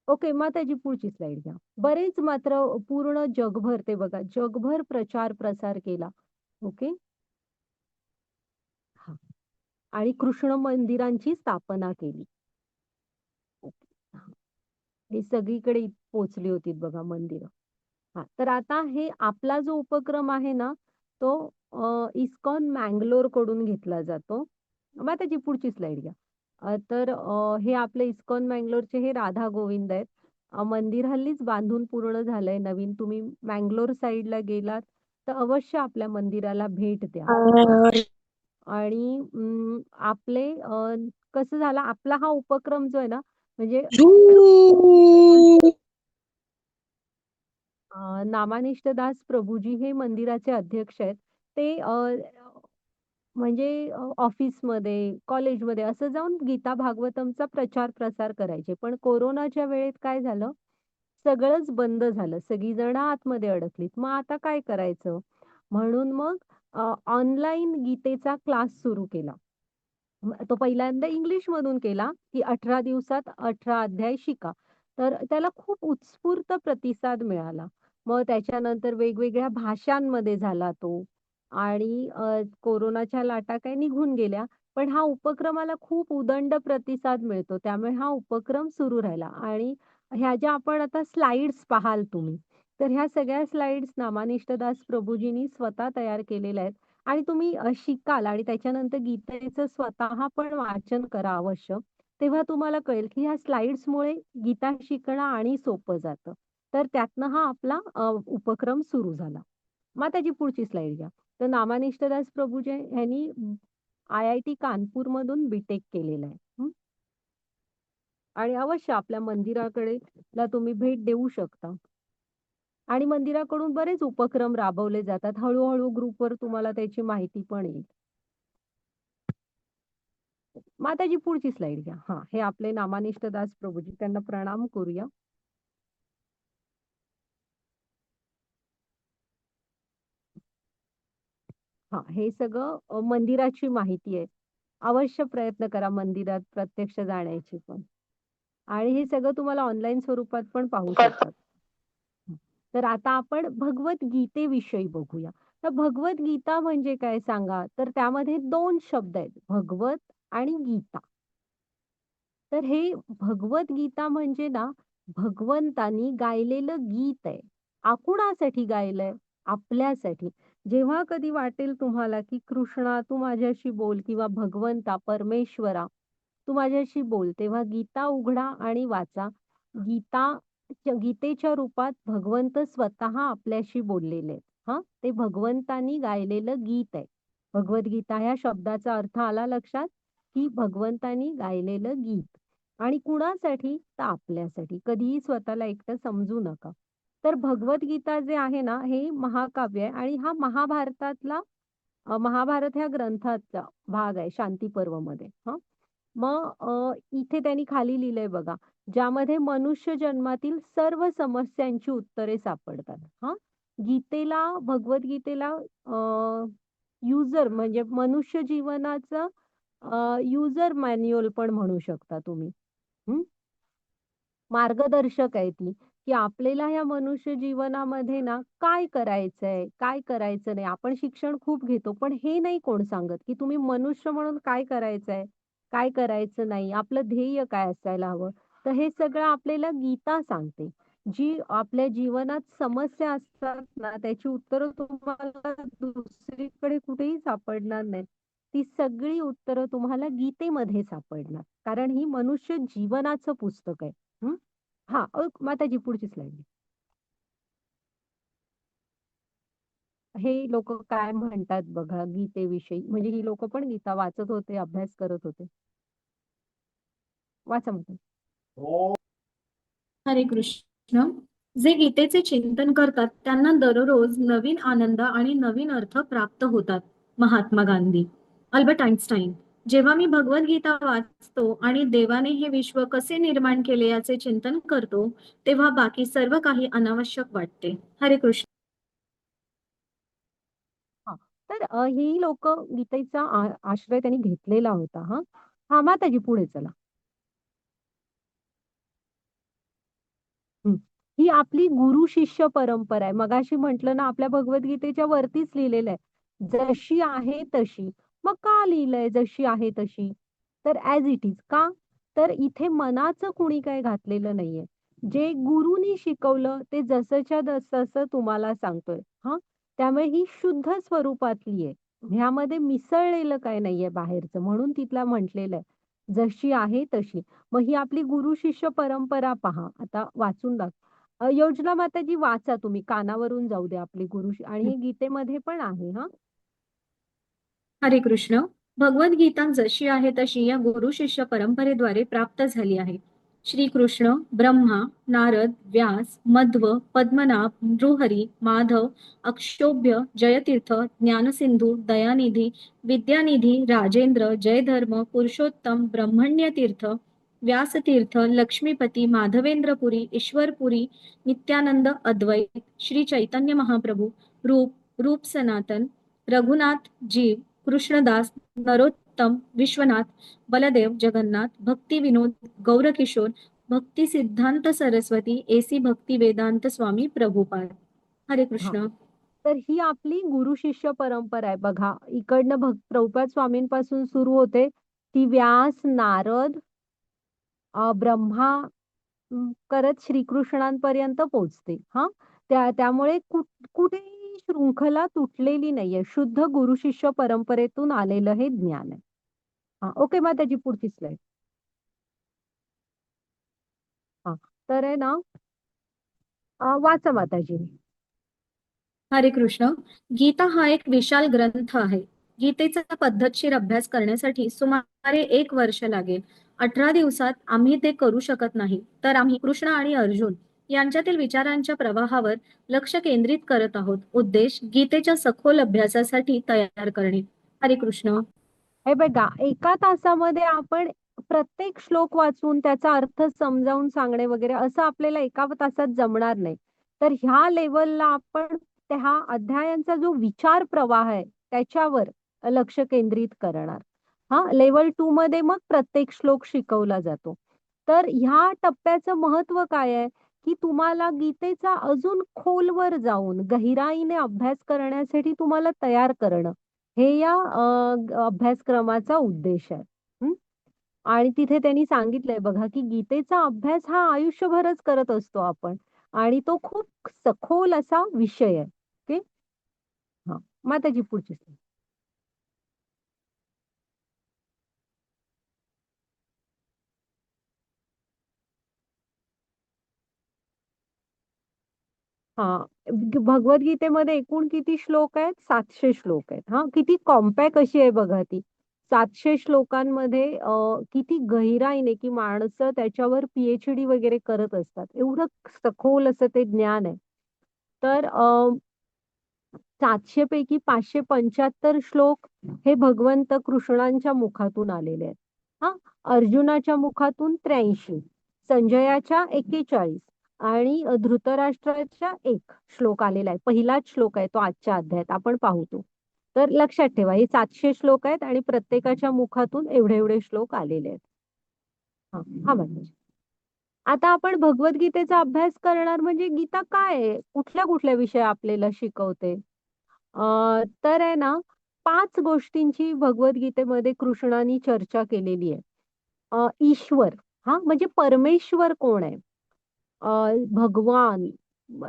ओके, मग त्याची पुढची स्लाईड घ्या. बरेच मात्र पूर्ण जगभर ते बघा, जगभर प्रचार-प्रसार केला. ओके. हां. आणि कृष्ण मंदिरांची स्थापना केली. ओके. हां. हे सगळीकडे पोहोचली होती बघा मंदिरं. हां, तर आता हे आपला जो उपक्रम आहे ना, तो इस्कॉन मंगलोरकडून घेतला जातो. मग त्याची पुढची स्लाईड घ्या. तर हे आपले इस्कॉन मंगलोरचे हे राधा गोविंद आहेत. मंदिर हल्लीच बांधून पूर्ण झालंय नवीन. तुम्ही मंगलोर साइडला गेलात, तर अवश्य आपल्या मंदिराला भेट द्या. आणि आपले कसं झालं आपला हा उपक्रम जो आहे ना, म्हणजे नामानिष्ठदास प्रभूजी हे मंदिराचे अध्यक्ष आहेत. ते म्हणजे ऑफिसमध्ये, कॉलेजमध्ये असं जाऊन गीता भागवतमचा प्रचार-प्रसार करायचे. पण कोरोनाच्या वेळेत काय झालं, सगळंच बंद झालं. सगळीजण आतमध्ये अडकलीत. मग आता काय करायचं? म्हणून मग ऑनलाईन गीतेचा क्लास सुरू केला. तो पहिल्यांदा इंग्लिशमधून केला, की 18 दिवसात 18 अध्याय शिका. तर त्याला खूप उत्स्फूर्त प्रतिसाद मिळाला. मग त्याच्यानंतर वेगवेगळ्या भाषांमध्ये झाला तो आणि कोरोनाच्या लाटा काही निघून गेल्या. पण हा उपक्रमाला खूप उदंड प्रतिसाद मिळतो. त्यामुळे हा उपक्रम सुरू राहिला आणि ह्या ज्या आपण आता स्लाइड्स पाहाल तुम्ही, तर ह्या सगळ्या स्लाइड्स नामानिष्ठदास प्रभूजींनी स्वतः तयार केलेल्या आहेत. आणि तुम्ही शिकाल आणि त्याच्यानंतर गीतेचं स्वतः पण वाचन करा अवश्य. तेव्हा तुम्हाला कळेल, की ह्या स्लाइड्समुळे गीता शिकणं आणि सोपं जातं. तर त्यातनं हा आपला उपक्रम सुरू झाला. मग त्याची पुढची स्लाईड घ्या. तर नामानिष्ठदास प्रभूजी ह्यांनी आय-आय-टी कानपूरमधून बी-टेक केलेलं आहे. आणि अवश्य आपल्या मंदिराकडे ला तुम्ही भेट देऊ शकता. आणि मंदिराकडून बरेच उपक्रम राबवले जातात. हळू-हळू ग्रुपवर तुम्हाला त्याची माहिती पण येईल. मग त्याची पुढची स्लाईड घ्या. हां, हे आपले नामानिष्ठ दास प्रभूजी त्यांना प्रणाम करूया. हा, हे सगळं मंदिराची माहिती आहे. अवश्य प्रयत्न करा मंदिरात प्रत्यक्ष जाण्याची पण. आणि हे सगळं तुम्हाला ऑनलाईन स्वरूपात पण पाहू शकतात. तर आता आपण भगवद्गीतेविषयी बघूया. तर भगवद्गीता म्हणजे काय सांगा? तर त्यामध्ये 2 शब्द आहेत, भगवत आणि गीता. तर हे भगवद्गीता म्हणजे ना, भगवंतानी गायलेलं गीत आहे. कुणासाठी गायलंय? आपल्यासाठी. जेव्हा कधी वाटेल तुम्हाला, की कृष्णा तू माझ्याशी बोल किंवा भगवंता, परमेश्वरा तू माझ्याशी बोल, तेव्हा गीता उघडा आणि वाचा. गीता गीतेच्या रूपात भगवंत स्वतः आपल्याशी बोललेले आहेत. हां, ते भगवंतानी गायलेलं गीत आहे. भगवद्गीता ह्या शब्दाचा अर्थ आला लक्षात? की भगवंतानी गायलेलं गीत. आणि कुणासाठी? तर आपल्यासाठी. कधीही स्वतःला एकटं समजू नका. तर भगवद्गीता जे आहे ना, हे महाकाव्य आहे आणि हा महाभारतातला महाभारत ह्या ग्रंथाचा भाग आहे शांती पर्वमध्ये. हं. मग इथे त्यांनी खाली लिहिलंय बघा, ज्यामध्ये मनुष्य जन्मातील सर्व समस्यांची उत्तरे सापडतात. हां. भगवद्गीतेला युजर म्हणजे मनुष्य जीवनाचं युजर मॅन्युअल पण म्हणू शकता तुम्ही. हं. मार्गदर्शक आहे ती, की आपल्याला ह्या मनुष्य जीवनामध्ये ना काय करायचंय, काय करायचं नाही. आपण शिक्षण खूप घेतो, पण हे नाही कोण सांगत, की तुम्ही मनुष्य म्हणून काय करायचंय, काय करायचं नाही, आपलं ध्येय काय असायला हवं. तर हे सगळं आपल्याला गीता सांगते. जी आपल्या जीवनात समस्या असतात ना, त्याची उत्तरं तुम्हाला दुसरीकडे कुठेही सापडणार नाहीत. ती सगळी उत्तरं तुम्हाला गीतेमध्ये सापडणार. कारण ही मनुष्य जीवनाचं पुस्तक आहे. हं. हां, माताजी पुढची स्लाईड. हे लोकं काय म्हणतात बघा गीतेविषयी. म्हणजे ही लोकं पण गीता वाचत होते, अभ्यास करत होते. वाचा माताजी. हरे कृष्ण. जे गीतेचे चिंतन करतात त्यांना दररोज नवीन आनंद आणि नवीन अर्थ प्राप्त होतात. महात्मा गांधी. Albert Einstein. जेव्हा मी भगवद्गीता वाचतो आणि देवाने हे विश्व कसे निर्माण केले याचे चिंतन करतो, तेव्हा बाकी सर्व काही अनावश्यक वाटते. हरे कृष्ण. हां. तर ही लोकं गीतेचा आश्रय त्यांनी घेतलेला होता हां. हां, माताजी पुढे चला. हं. ही आपली गुरु शिष्य परंपरा आहे. मगाशी म्हटलं ना, आपल्या भगवद्गीतेच्या वरतीच लिहिलेलं आहे. जशी आहे तशी. मग का लिहिलंय जशी आहे तशी? तर ॲज इट इज. का? तर इथे मनाचं कुणी काही घातलेलं नाहीये. जे गुरुनी शिकवलं ते जसंच्या तसं तुम्हाला सांगतोय. हां. त्यामुळे ही शुद्ध स्वरूपातली आहे. ह्यामध्ये मिसळलेलं काही नाहीये बाहेरचं. म्हणून तिथला म्हटलेलं आहे. जशी आहे तशी. मग ही आपली गुरु शिष्य परंपरा पहा. आता वाचून योजना माताजी वाचा तुम्ही. कानावरून जाऊ द्या आपली आणि हे गीतेमध्ये पण आहे हां. हरे कृष्ण. भगवद्गीता जशी आहे तशी या गुरु शिष्य परंपरेद्वारे प्राप्त झाली आहे. श्री कृष्ण, ब्रह्मा, नारद, व्यास, मध्व, पद्मनाभ, नृहरी, माधव, अक्षोभ्य, जयतीर्थ, ज्ञानसिंधू, दयानिधी, विद्यानिधी, राजेंद्र, जयधर्म, पुरुषोत्तम, ब्रह्मण्यतीर्थ, व्यासतीर्थ, लक्ष्मीपती, माधवेंद्रपुरी, ईश्वरपुरी, नित्यानंद, अद्वैत, श्री चैतन्य महाप्रभू, रूप, रूप सनातन, रघुनाथ, जीव, कृष्णदास, नरोत्तम, विश्वनाथ, बलदेव, जगन्नाथ, भक्ती विनोद, गौरकिशोर, भक्ती सिद्धांत सरस्वती, एसी भक्ती वेदांत स्वामी प्रभुपाद. हरे हां. कृष्ण. तर ही आपली गुरु शिष्य परंपरा आहे बघा. इकडनं प्रभुपाद स्वामींपासून सुरू होते. ती व्यास, नारद, ब्रह्मा करत श्रीकृष्णांपर्यंत पोहोचते. हां. त्यामुळे कुठेही शृंखला तुटलेली नाहीये. शुद्ध गुरु शिष्य परंपरेतून आलेलं हे ज्ञान आहे. हां, ओके. मग त्याची पुढची स्लाईड. हां. तर आहे ना, वाचा माताजी. हरे कृष्ण. गीता हा एक विशाल ग्रंथ आहे. गीतेचा पद्धतशीर अभ्यास करण्यासाठी सुमारे 1 वर्ष लागेल. 18 दिवसात आम्ही ते करू शकत नाही, तर आम्ही कृष्ण आणि अर्जुन यांच्यातील विचारांच्या प्रवाहावर लक्ष केंद्रित करत आहोत. उद्देश गीतेच्या सखोल अभ्यासासाठी तयार करणे. हरे कृष्ण. हे बघा, एका तासामध्ये आपण प्रत्येक श्लोक वाचून त्याचा अर्थ समजावून सांगणे वगैरे असं आपल्याला एका तासात जमणार नाही. तर ह्या लेव्हलला आपण त्या अध्यायांचा जो विचार प्रवाह आहे त्याच्यावर लक्ष केंद्रित करणार. हा, लेवल 2 मध्ये मग प्रत्येक श्लोक शिकवला जातो. तर ह्या टप्प्याचं महत्व काय आहे, की तुम्हाला गीतेचा अजून खोलवर जाऊन गहिराईने अभ्यास करण्यासाठी तुम्हाला तयार करणं, हे या अभ्यासक्रमाचा उद्देश आहे. हं? आणि तिथे त्यांनी सांगितलंय बघा, की गीतेचा अभ्यास हा आयुष्यभरच करत असतो आपण, आणि तो खूप सखोल असा विषय आहे. ओके. हा, माताजी पुढची slide. हा, भगवद्गीतेमध्ये एकूण किती श्लोक आहेत? 700 श्लोक आहेत. हा, किती कॉम्पॅक्ट अशी आहे बघा ती. 700 श्लोकांमध्ये किती गहिराईने, की माणसं त्याच्यावर पीएचडी वगैरे करत असतात, एवढं सखोल असं ते ज्ञान आहे. तर 700 पैकी 575 श्लोक हे भगवंत कृष्णांच्या मुखातून आलेले आहेत. हा, अर्जुनाच्या मुखातून 83, संजयाच्या 41 आणि धृतराष्ट्राच्या 1 श्लोक आलेला आहे. पहिलाच श्लोक आहे तो आजच्या अध्यायात, आपण पाहू तो. तर लक्षात ठेवा, हे 700 श्लोक आहेत आणि प्रत्येकाच्या मुखातून एवढे एवढे श्लोक आलेले आहेत. हा, हा म्हणजे आता आपण भगवद्गीतेचा अभ्यास करणार म्हणजे गीता काय आहे, कुठल्या कुठल्या विषय आपल्याला शिकवते. तर आहे ना, 5 गोष्टींची भगवद्गीतेमध्ये कृष्णाने चर्चा केलेली आहे. ईश्वर, हा म्हणजे परमेश्वर कोण आहे, भगवान,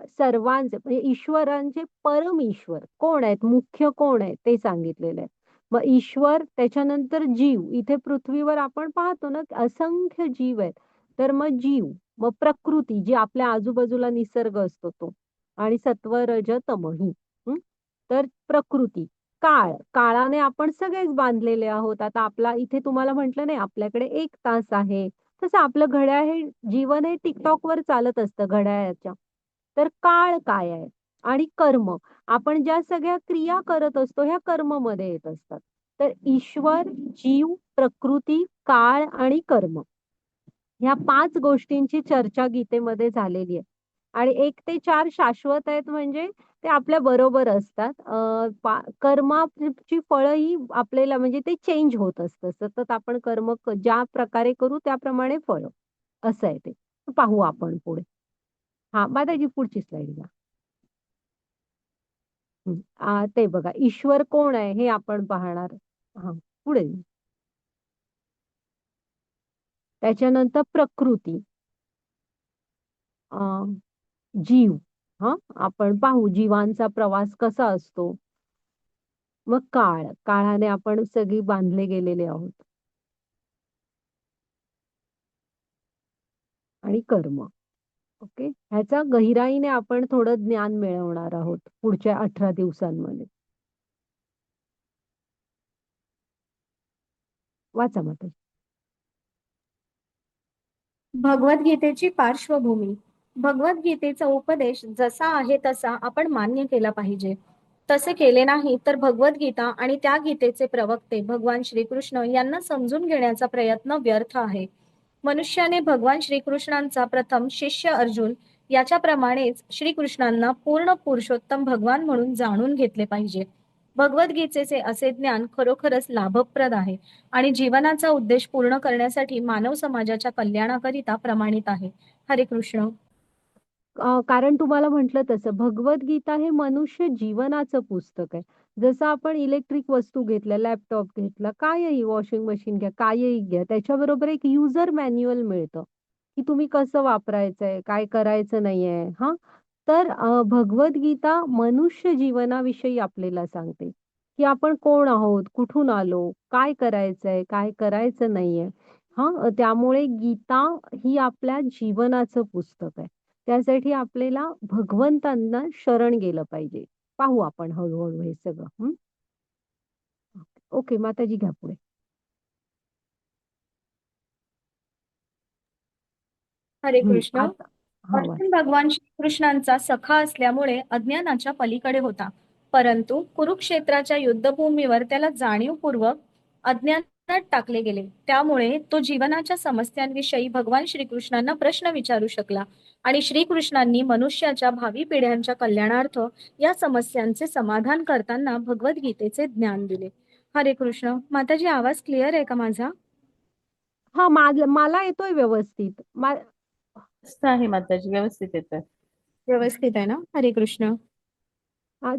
सर्वांचे म्हणजे ईश्वरांचे परम ईश्वर कोण आहेत, मुख्य कोण आहे ते सांगितलेलं आहे. मग ईश्वर, त्याच्यानंतर जीव, इथे पृथ्वीवर आपण पाहतो ना असंख्य जीव आहेत. तर मग जीव, मग प्रकृती जी आपल्या आजूबाजूला निसर्ग असतो तो, आणि सत्व रज तम ही. तर प्रकृती, काळ, काळाने आपण सगळेच बांधलेले आहोत. आता आपला इथे तुम्हाला म्हंटल नाही आपल्याकडे 1 तास आहे, तसं आपलं घड्याळ हे जीवन हे टिकटॉकवर चालत असतं घड्याळाच्या. तर काळ काय आहे, आणि कर्म, आपण ज्या सगळ्या क्रिया करत असतो ह्या कर्म मध्ये येत असतात. तर ईश्वर, जीव, प्रकृती, काळ आणि कर्म, ह्या 5 गोष्टींची चर्चा गीतेमध्ये झालेली आहे. आणि 1 ते 4 शाश्वत आहेत, म्हणजे ते आपल्या बरोबर असतात. कर्माची फळं ही आपल्याला म्हणजे ते चेंज होत असतं. सतत आपण कर्म ज्या प्रकारे करू त्याप्रमाणे फळ, असं आहे ते. पाहू आपण पुढे. हा, माताजी पुढची स्लाइड घ्या. ते बघा, ईश्वर कोण आहे हे आपण पाहणार. हा, पुढे. त्याच्यानंतर प्रकृती, जीव, हा आपण पाहू जीवांचा प्रवास कसा असतो. मग काळ, काळाने आपण सगळी बांधले गेलेले आहोत. आणि कर्म. ओके, ह्याचा गहिराईने आपण थोडं ज्ञान मिळवणार आहोत पुढच्या 18 दिवसांमध्ये. वाचा मत. भगवद्गीतेची पार्श्वभूमी. भगवद्गीतेचा उपदेश जसा आहे तसा आपण मान्य केला पाहिजे. तसे केले नाही तर भगवद्गीता आणि त्या गीतेचे प्रवक्ते भगवान श्रीकृष्ण यांना समजून घेण्याचा प्रयत्न व्यर्थ आहे. मनुष्याने भगवान श्रीकृष्णांचा प्रथम शिष्य अर्जुन याच्याप्रमाणेच श्रीकृष्णांना पूर्ण पुरुषोत्तम भगवान म्हणून जाणून घेतले पाहिजे. भगवद्गीतेचे असे ज्ञान खरोखरच लाभप्रद आहे आणि जीवनाचा उद्देश पूर्ण करण्यासाठी मानव समाजाच्या कल्याणाकरिता प्रमाणित आहे. हरे कृष्ण. कारण तुम्हाला म्हटलं तसं भगवद्गीता हे मनुष्य जीवनाचं पुस्तक आहे. जसं आपण इलेक्ट्रिक वस्तू घेतल्या, लॅपटॉप घेतला, कायही, वॉशिंग मशीन घ्या, कायही घ्या, त्याच्याबरोबर एक युजर मॅन्युअल मिळतं, की तुम्ही कसं वापरायचंय, काय करायचं नाहीये. हा, तर भगवद्गीता मनुष्य जीवनाविषयी आपल्याला सांगते, की आपण कोण आहोत, कुठून आलो, काय करायचंय, काय करायचं नाहीये. हा, त्यामुळे गीता ही आपल्या जीवनाचं पुस्तक आहे. त्यासाठी आपल्याला भगवंतांना शरण गेलं पाहिजे. पाहू आपण हळूहळू हे सगळं. ओके, माताजी घ्या पुढे. हरे कृष्ण. आता हा वाच. अर्जुन भगवान श्रीकृष्णांचा सखा असल्यामुळे अज्ञानाच्या पलीकडे होता, परंतु कुरुक्षेत्राच्या युद्धभूमीवर त्याला जाणीवपूर्वक अज्ञान टाकले गेले. त्यामुळे तो जीवनाच्या समस्यांविषयी भगवान श्रीकृष्णांना प्रश्न विचारू शकला आणि श्रीकृष्णांनी मनुष्याच्या भावी पिढ्यांच्या कल्याणार्थ या समस्यांचे समाधान करताना भगवद्गीतेचे ज्ञान दिले. हरे कृष्ण. माताजी, आवाज क्लिअर आहे का माझा? हा, मला येतोय व्यवस्थित. मस्त आहे माताजी, व्यवस्थित येतोय. व्यवस्थित आहे ना? हरे कृष्ण.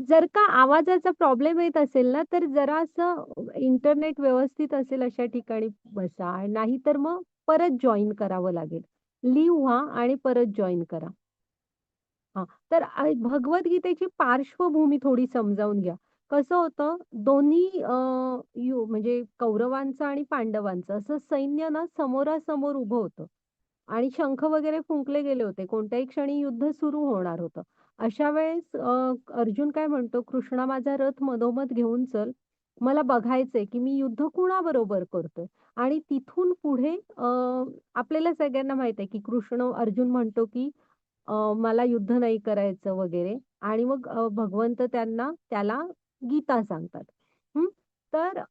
जर का आवाजाचा प्रॉब्लेम येत असेल ना, तर जरा असं इंटरनेट व्यवस्थित असेल अशा ठिकाणी बसा. नाहीतर मग परत जॉइन करावं लागेल. लिव्ह व्हा आणि परत जॉइन करा. हां, तर भगवद्गीतेची पार्श्वभूमी थोडी समजावून घ्या. कसं होतं, दोन्ही म्हणजे कौरवांचं आणि पांडवांचं असं सैन्य ना समोरासमोर उभं होतं आणि शंख वगैरे फुंकले गेले होते. कोणत्याही क्षणी युद्ध सुरू होणार होतं. अशा वेळेस अर्जुन काय म्हणतो, "कृष्णा, माझा रथ मधोमध घेऊन चल. मला बघायचंय, की मी युद्ध कुणाबरोबर करतोय." आणि तिथून पुढे आपल्याला सगळ्यांना माहित आहे, की अर्जुन म्हणतो, की मला युद्ध नाही करायचं वगैरे आणि मग भगवंत त्याला गीता सांगतात. हं. तर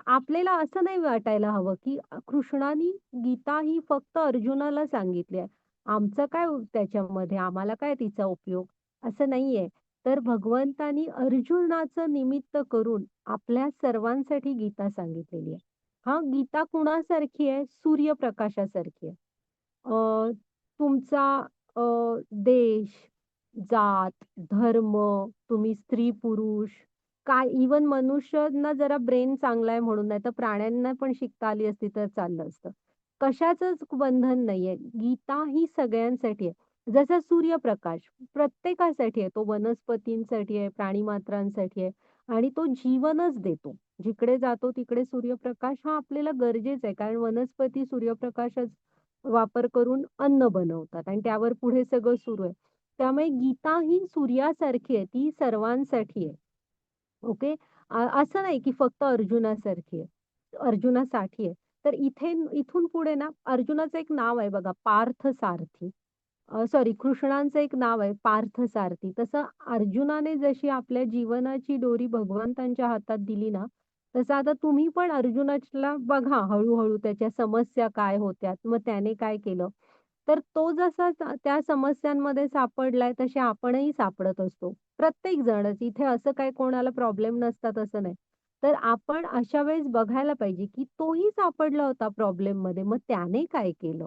आपल्याला असं नाही वाटायला हवं, की कृष्णानी गीता ही फक्त अर्जुनाला सांगितली आहे. आमचं काय त्याच्यामध्ये? आम्हाला काय तिचा उपयोग? असं नाहीये. तर भगवंतानी अर्जुनाचं निमित्त करून आपल्या सर्वांसाठी गीता सांगितलेली आहे. हां, गीता कुणासारखी आहे? सूर्यप्रकाशासारखी आहे. तुमचा अ, देश, जात, धर्म, तुम्ही स्त्री-पुरुष, काय इव्हन मनुष्यांना जरा ब्रेन चांगला आहे म्हणून, नाहीतर प्राण्यांना पण शिकता आली असती तर चाललं असतं. कशाचंच बंधन नाहीये. गीता ही सगळ्यांसाठी आहे. जसा सूर्यप्रकाश प्रत्येकासाठी आहे. तो वनस्पतींसाठी आहे, प्राणीमात्रांसाठी आहे आणि तो जीवनच देतो. जिकडे जातो तिकडे सूर्यप्रकाश हा आपल्याला गरजेचा आहे. कारण वनस्पती सूर्यप्रकाशाचा वापर करून अन्न बनवतात आणि त्यावर पुढे सगळं सुरू आहे. त्यामुळे गीता ही सूर्यासारखी आहे. ती सर्वांसाठी आहे. ओके. असं नाही की फक्त अर्जुनासारखी आहे. अर्जुनासाठी आहे. तर इथून पुढे ना अर्जुनाचं एक नाव आहे बघा, पार्थसारथी. सॉरी, कृष्णांचं एक नाव आहे पार्थसारथी. तसं अर्जुनाने जशी आपल्या जीवनाची दोरी भगवंतांच्या हातात दिली ना, तसं आता तुम्ही पण अर्जुनाला बघा हळू त्याच्या समस्या काय होत्या, मग त्याने काय केलं. तर तो जसा त्या समस्यांमध्ये सापडलाय तसे आपणही सापडत असतो. प्रत्येक जणच. इथे असं काही कोणाला प्रॉब्लेम नसतात असं नाही. तर आपण अशा वेळेस बघायला पाहिजे, की तोही सापडला होता प्रॉब्लेममध्ये. मग त्याने काय केलं?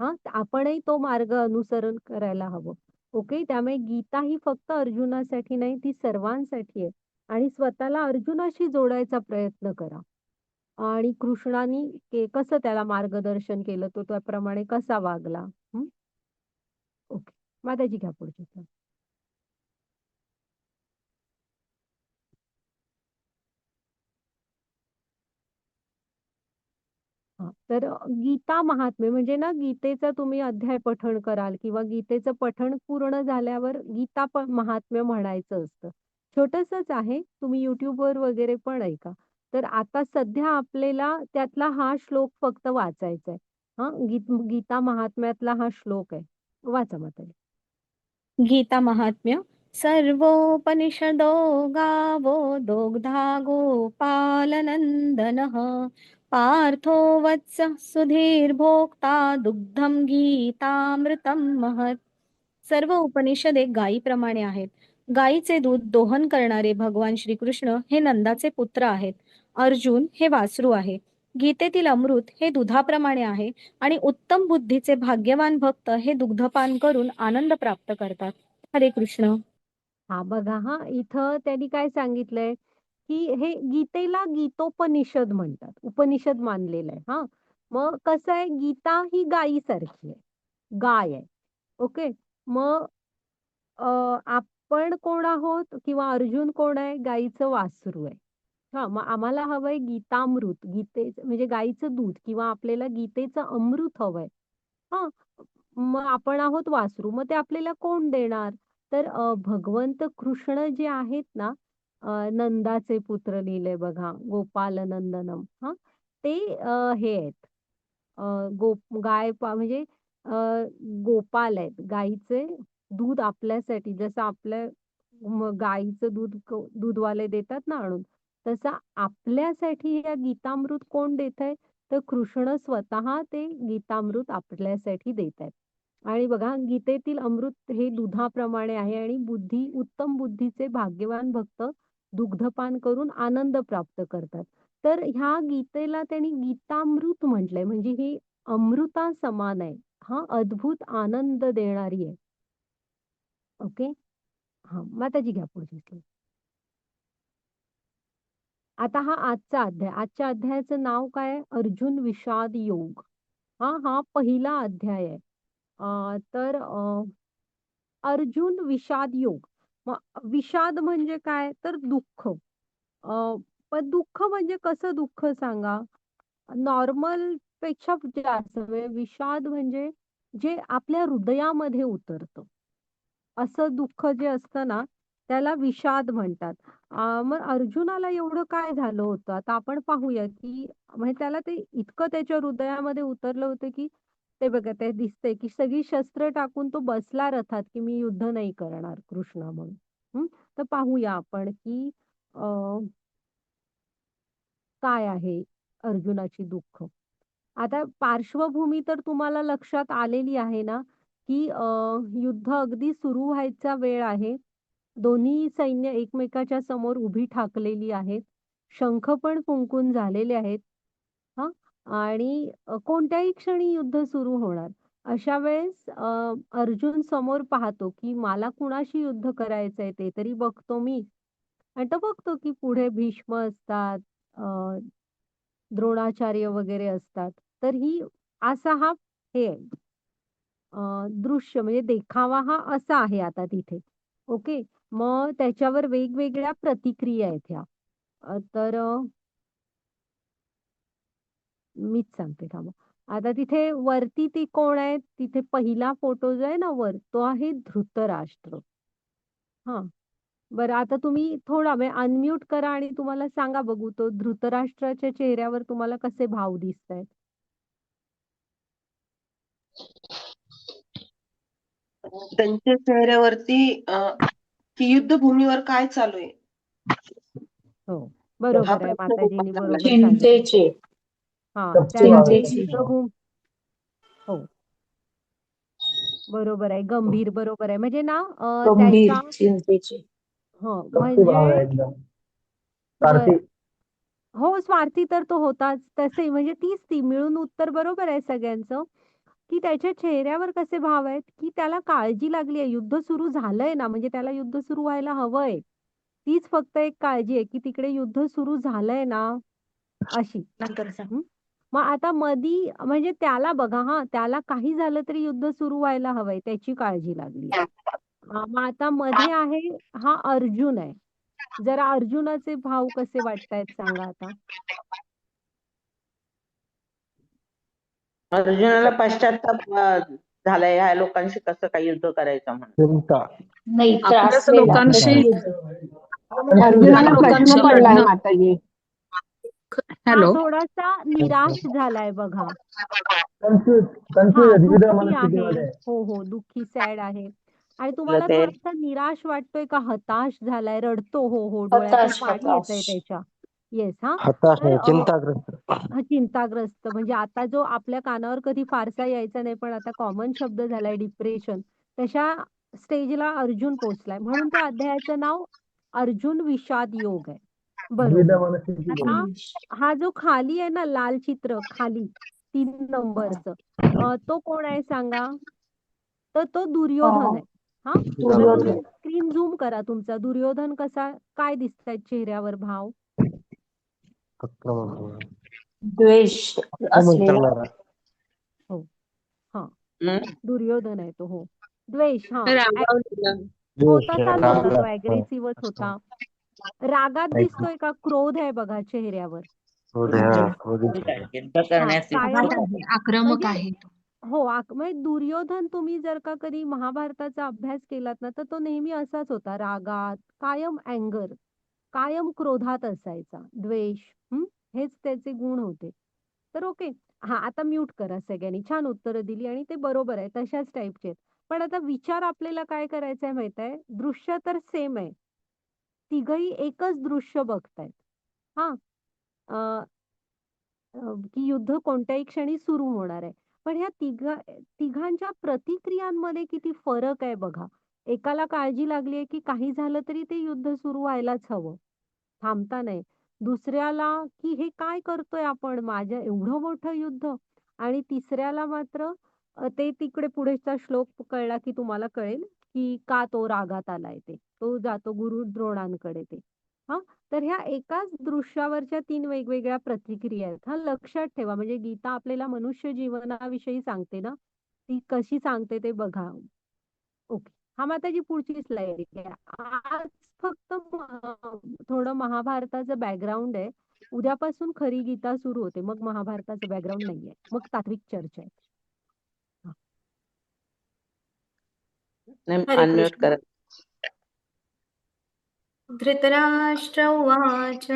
हां, आपणही तो मार्ग अनुसरण करायला हवं. ओके. त्यामुळे गीता ही फक्त अर्जुनासाठी नाही, ती सर्वांसाठी आहे आणि स्वतःला अर्जुनाशी जोडायचा प्रयत्न करा. आणि कृष्णानी कसं त्याला मार्गदर्शन केलं, तो त्याप्रमाणे कसा वागला. हं. ओके. माताजी घ्या पुढची slide. हां, तर गीता महात्म्य म्हणजे ना गीतेचा तुम्ही अध्याय पठण कराल किंवा गीतेचं पठण पूर्ण झाल्यावर गीता महात्म्य म्हणायचं असतं. छोटंसंच आहे. तुम्ही YouTubeवर वगैरे पण ऐका. तर आता सध्या आपल्याला त्यातला हा श्लोक फक्त वाचायचा आहे. हां, गीता महात्म्यातला हा श्लोक आहे. वाचा माताजी. गीता महात्म्य. सर्वोपनिषदो गावो दोग्धा गोपालनन्दनः पार्थो वत्स सुधीर्भोक्ता दुग्धम गीतामृतम महत्. सर्व उपनिषदे गायीप्रमाणे आहेत. गायीचे दूध दोहन करणारे भगवान श्रीकृष्ण हे नंदाचे पुत्र आहेत. अर्जुन हे वासरू आहे. गीतेतील अमृत हे दुधाप्रमाणे आहे आणि उत्तम बुद्धीचे भाग्यवान भक्त हे दुग्धपान करून आनंद प्राप्त करतात. हरे कृष्ण. हां, बघा हां, इथं त्यांनी काय सांगितलंय, की हे गीतेला गीतोपनिषद म्हणतात. उपनिषद मानलेलं आहे हां. मग कसं आहे, गीता ही गायीसारखी आहे. गाय आहे. ओके. मग आपण कोण आहोत किंवा अर्जुन कोण आहे? गाईचं वासरू आहे. हां, मग आम्हाला हवंय गीतामृत. म्हणजे गाईचं दूध किंवा आपल्याला गीतेचं अमृत हवंय. हां, मग आपण आहोत वासरू. मग ते आपल्याला कोण देणार? तर भगवंत कृष्ण जे आहेत ना, नंदाचे पुत्र लिहिलंय बघा, गोपाल नंदनम हां, ते हे आहेत. अ, म्हणजे अ, गोपाल आहेत. गाईचे दूध आपल्यासाठी जसं आपल्या गाईचं दूधवाले देतात ना आणून, तसं आपल्यासाठी या गीतामृत कोण देत आहे, तर कृष्ण स्वतः ते गीतामृत आपल्यासाठी देत आहेत. आणि बघा गीतेतील अमृत हे दुधाप्रमाणे आहे आणि उत्तम बुद्धीचे भाग्यवान भक्त दुग्धपान करून आनंद प्राप्त करतात. तर ह्या गीतेला त्यांनी गीतामृत म्हटलंय, म्हणजे ही अमृता समान आहे. हा अद्भुत आनंद देणारी आहे. ओके. हा, माताजी घ्या पुढची slide. आता हा आजचा अध्याय, आजच्या अध्यायाचं नाव काय आहे? अर्जुन विषाद योग. हा पहिला अध्याय आहे. तर अर्जुन विषाद योग. मग विषाद म्हणजे काय, तर दुःख. पण दुःख म्हणजे कसं दुःख सांगा? नॉर्मल पेक्षा जास्त, म्हणजे विषाद म्हणजे जे आपल्या हृदयामध्ये उतरतं असं दुःख जे असतं ना, त्याला विषाद म्हणतात. मग अर्जुनाला एवढं काय झालं होतं, आता आपण पाहूया की म्हणजे त्याला ते इतकं त्याच्या हृदयामध्ये उतरलं होतं की ते बघा ते दिसतंय की सगळी शस्त्र टाकून तो बसला रथात की मी युद्ध नाही करणार कृष्ण म्हणून. तर पाहूया आपण की काय आहे अर्जुनाची दुःख. आता पार्श्वभूमी तर तुम्हाला लक्षात आलेली आहे ना, की युद्ध अगदी सुरू व्हायचा वेळ आहे. दोन्ही सैन्य एकमेकाच्या समोर उभी ठाकलेली आहेत. शंख पण फुंकून झालेले आहेत. हां, आणि कोणत्याही क्षणी युद्ध सुरू होणार. अशा वेळेस अर्जुन समोर पाहतो, की मला कुणाशी युद्ध करायचंय ते तरी बघतो मी. आणि तो बघतो, की पुढे भीष्म असतात, द्रोणाचार्य वगैरे असतात. तर ही असा हा हे आहे, दृश्य म्हणजे देखावा हा असा आहे आता तिथे. ओके. मग त्याच्यावर वेगवेगळ्या प्रतिक्रिया आहेत ह्या. तर मीच सांगते थांबा. आता तिथे वरती ती कोण आहे, तिथे पहिला फोटो जो आहे ना वर, तो आहे धृतराष्ट्र. हां. बरं आता तुम्ही थोडा वेळ अनम्यूट करा आणि तुम्हाला सांगा बघू तो धृतराष्ट्राच्या चेहऱ्यावर तुम्हाला कसे भाव दिसतायत? त्यांच्या चेहऱ्यावरती की युद्धभूमीवर काय चालू आहे हो, हा बरोबर आहे. प्रश्न माताजींनी उपस्थित बरोबर झाला. सांगितलं. चिंतेचे हां, त्यांचे चिंतेचे हो, बरोबर आहे. गंभीर, बरोबर आहे. म्हणजे ना गंभीर त्याचा चिंतेचे म्हणजे बर हो, स्वार्थी तर तो होताच. तसे म्हणजे तीच ती मिळून उत्तर बरोबर आहे सगळ्यांचं, की त्याच्या चेहऱ्यावर कसे भाव आहेत, की त्याला काळजी लागली आहे. युद्ध सुरू झालंय ना, म्हणजे त्याला युद्ध सुरू व्हायला हवंय. तीच फक्त एक काळजी आहे, की तिकडे युद्ध सुरू झालंय ना, अशी. हं. मग आता मधी म्हणजे त्याला बघा हां, त्याला काही झालं तरी युद्ध सुरू व्हायला हवंय, त्याची काळजी लागली आहे. मग आता मध्ये आहे हा अर्जुन आहे. जरा अर्जुनाचे भाव कसे वाटतायत सांगा आता? अर्जुनाला पश्चाताप झालाय ह्या लोकांशी कसं काय युद्ध करायचं म्हणून. नाही आपल्याच त्रासलेला लोकांशी अर्जुनाला प्रश्न पडलाय लढणं. माताजी. हा हॅलो. थोडासा निराश झालाय बघा. कन्फ्यूज हां, विविध दुःखी आहे. मनस्थितीमध्ये आहे. हो, दुःखी, सॅड आहे. आणि आपलं तुम्हाला ते थोडासा निराश वाटतोय का? हताश झालाय, रडतो. हो, डोळ्यातून हताश पाणी येतंय हताश त्याच्या. येस हां. हताश तर नाही, चिंताग्रस्त. चिंताग्रस्त म्हणजे आता जो आपल्या कानावर कधी फारसा यायचा नाही, पण आता कॉमन शब्द झालाय डिप्रेशन. तशा स्टेजला अर्जुन पोहोचलाय. म्हणून त्या अध्यायाचं नाव अर्जुन विषाद योग आहे. विविध बरोबर. मनस्थिती आता हा जो खाली आहे ना लाल चित्र खाली 3 नंबरचं, तो कोण आहे सांगा? तर तो दुर्योधन आहे. हां. तर तुम्ही दुर्योधन स्क्रीन झूम करा तुमचा. दुर्योधन कसा काय दिसतायत चेहऱ्यावर भाव? द्वेष असलेला हो. हां. हं? दुर्योधन आहे तो. हो. द्वेष. हां. रागावलेला. हो, तसाच होता तो. अग्रेसिव्हच होता. रागात दिसतोय का? क्रोध आहे बघा चेहऱ्यावर. युद्ध हां, करण्यास कायम आक्रमक म्हणजे आहे तो. हो, म्हणजे दुर्योधन तुम्ही जर का कधी महाभारताचा अभ्यास केलात ना, तर तो नेहमी असाच होता. रागात, कायम अँगर, कायम क्रोधात असायचा. द्वेष, हेच त्याचे गुण होते. तर ओके. हां, आता म्यूट करा सगळ्यांनी. छान उत्तरं दिली आणि ते बरोबर आहे. तशाच टाइपचे आहेत. पण आता विचार आपल्याला काय करायचा आहे माहीत आहे? दृश्य तर सेम आहे. तिघही एकच दृश्य बघतायत. हा अ, की युद्ध कोणत्याही क्षणी सुरू होणार आहे. पण ह्या तिघांच्या प्रतिक्रियांमध्ये किती फरक आहे बघा. एकाला काळजी लागली आहे, की काही झालं तरी ते युद्ध सुरू व्हायलाच हवं. थांबता नाही. दुसऱ्याला, की हे काय करतोय आपण? माझ्या एवढं मोठं युद्ध. आणि तिसऱ्याला मात्र ते तिकडे पुढेचा श्लोक कळला, की तुम्हाला कळेल, की का तो रागात आलाय ते. तो जातो गुरु द्रोणांकडे ते. हां. तर ह्या एकाच दृश्यावरच्या 3 वेगवेगळ्या प्रतिक्रिया आहेत. हां, लक्षात ठेवा. म्हणजे गीता आपल्याला मनुष्य जीवनाविषयी सांगते ना, ती कशी सांगते ते बघा. ओके. हां, मग आता जी पुढची स्लाईड आहे. आज फक्त थोडं महाभारताचं बॅकग्राऊंड आहे. उद्यापासून खरी गीता सुरू होते. मग महाभारताचं बॅकग्राऊंड नाहीये. मग तात्विक चर्चा आहे. हां. नाही हरे अनम्यूट कृष्ण. करा. धृतराष्ट्र उवाच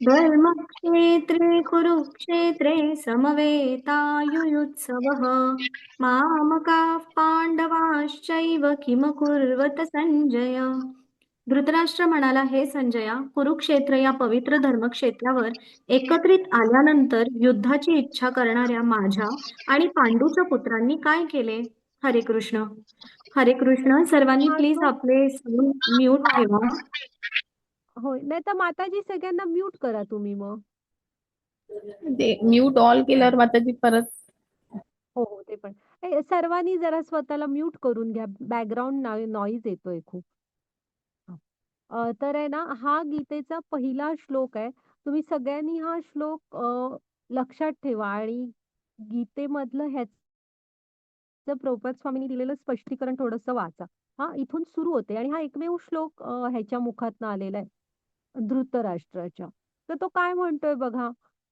धर्मक्षेत्रे कुरुक्षेत्रे समवेतायुयुत्सवः मामकाः पांडवाश्चैव किमकुर्वत संजय. धृतराष्ट्र म्हणाला, हे संजया, कुरुक्षेत्र या पवित्र धर्मक्षेत्रावर एकत्रित आल्यानंतर युद्धाची इच्छा करणाऱ्या माझ्या आणि पांडूच्या पुत्रांनी काय केले? हरे कृष्ण. हरे कृष्ण. सर्वांनी हां, प्लीज तो आपले साऊंड म्यूट ठेवा. होय. नाहीतर माताजी सगळ्यांना म्यूट करा तुम्ही मग. ते म्यूट ऑल केल्यावर माताजी परत हो, हो. ते पण. सर्वांनी जरा स्वतःला म्यूट करून घ्या. बॅकग्राऊंड नॉईज येतोय खूप. हां. तर आहे ना, हा गीतेचा पहिला श्लोक आहे. तुम्ही सगळ्यांनी हा श्लोक लक्षात ठेवा आणि गीतेमधलं ह्याचं प्रभुपाद स्वामींनी दिलेलं स्पष्टीकरण थोडंसं वाचा. हां, इथून सुरू होते आणि हा एकमेव श्लोक ह्याच्या मुखातनं आलेला आहे, धृतराष्ट्राच्या. तर तो काय म्हणतोय बघा,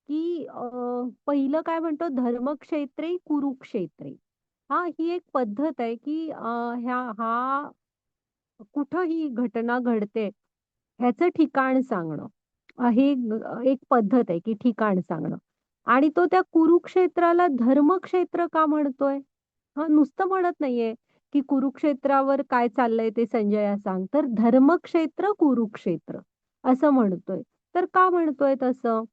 की पहिलं काय म्हणतो, धर्मक्षेत्रे कुरुक्षेत्रे. हां, ही एक पद्धत आहे, की हा कुठं ही घटना घडते ह्याचं ठिकाण सांगणं. हे एक पद्धत आहे, की ठिकाण सांगणं. आणि तो त्या कुरुक्षेत्राला धर्मक्षेत्र का म्हणतोय? हां, नुसतं म्हणत नाहीये, की कुरुक्षेत्रावर काय चाललंय ते संजया सांग. तर धर्मक्षेत्र कुरुक्षेत्र असं म्हणतोय. तर का म्हणतोय तसं?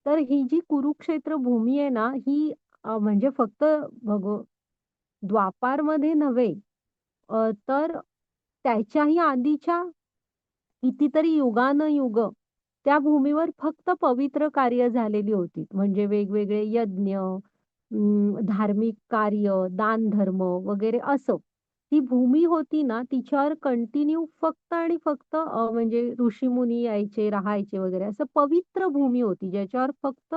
तर ही जी कुरुक्षेत्र भूमी आहे ना, ही म्हणजे फक्त द्वापारमध्ये नव्हे, तर त्याच्याही आधीच्या कितीतरी युगानुयुग त्या भूमीवर फक्त पवित्र कार्य झालेली होती. म्हणजे वेगवेगळे यज्ञ, धार्मिक कार्य, दानधर्म वगैरे असं. ती भूमी होती ना, तिच्यावर कंटिन्यू फक्त आणि फक्त म्हणजे ऋषीमुनी यायचे, राहायचे वगैरे. असं पवित्र भूमी होती, ज्याच्यावर फक्त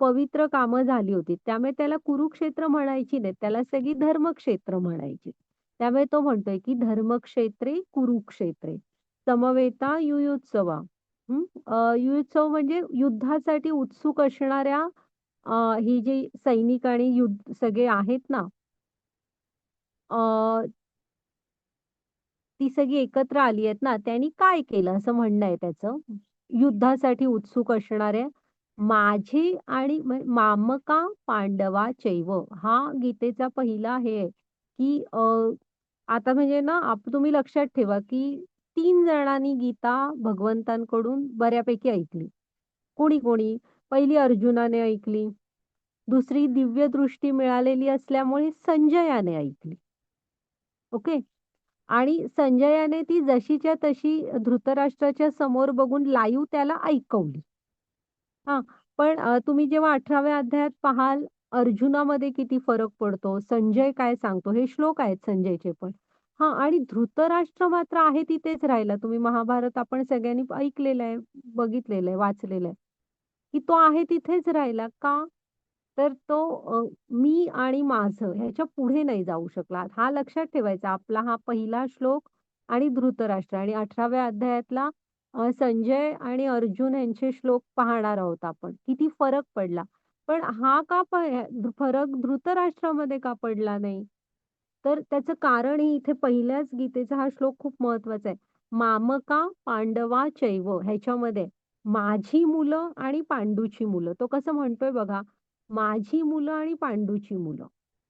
पवित्र कामं झाली होती. त्यामुळे त्याला कुरुक्षेत्र म्हणायची नाहीत. त्याला सगळी धर्मक्षेत्र म्हणायची. त्यामुळे तो म्हणतोय, की धर्मक्षेत्रे कुरुक्षेत्रे समवेता युयुत्सवा. युयुत्सव म्हणजे युद्धासाठी उत्सुक असणाऱ्या ही जी सैनिक आणि युद्ध सगळे आहेत ना, अ, ती सगळी एकत्र आली आहेत ना, त्यांनी काय केलं असं म्हणणं आहे त्याचं. युद्धासाठी उत्सुक असणाऱ्या माझे आणि मामका पांडवा चैव, हा गीतेचा पहिला हे आहे, की आता म्हणजे ना तुम्ही लक्षात ठेवा, की 3 जणांनी गीता भगवंतांकडून बऱ्यापैकी ऐकली. कोणी कोणी? पहिली अर्जुनाने ऐकली. दुसरी दिव्य दृष्टी मिळालेली असल्यामुळे संजयाने ऐकली. ओके. आणि संजयाने ती जशीच्या तशी धृतराष्ट्राच्या समोर बघून लाईव्ह त्याला ऐकवली. हां, पण तुम्ही जेव्हा 18व्या अध्यायात पाहाल, अर्जुनामध्ये किती फरक पडतो, संजय काय सांगतो, हे श्लोक आहेत संजयचे पण. हां, आणि धृतराष्ट्र मात्र आहे तिथेच राहिला. तुम्ही महाभारत आपण सगळ्यांनी ऐकलेलं आहे, बघितलेलं आहे, वाचलेलं आहे, की तो आहे तिथेच राहिला. का? तर तो मी आणि माझं ह्याच्या पुढे नाही जाऊ शकला. हा लक्षात ठेवायचा. आपला हा पहिला श्लोक आणि धृतराष्ट्र आणि 18व्या अध्यायातला संजय आणि अर्जुन यांचे श्लोक पाहणार आहोत आपण. किती फरक पडला. पण हा का फरक धृतराष्ट्रामध्ये का पडला नाही? तर त्याचं कारणही इथे पहिल्याच गीतेचा हा श्लोक खूप महत्वाचा आहे. मामका पांडवा चैव ह्याच्यामध्ये माझी मुलं आणि पांडूची मुलं. तो कसं म्हणतोय बघा, माझी मुलं आणि पांडूची मुलं.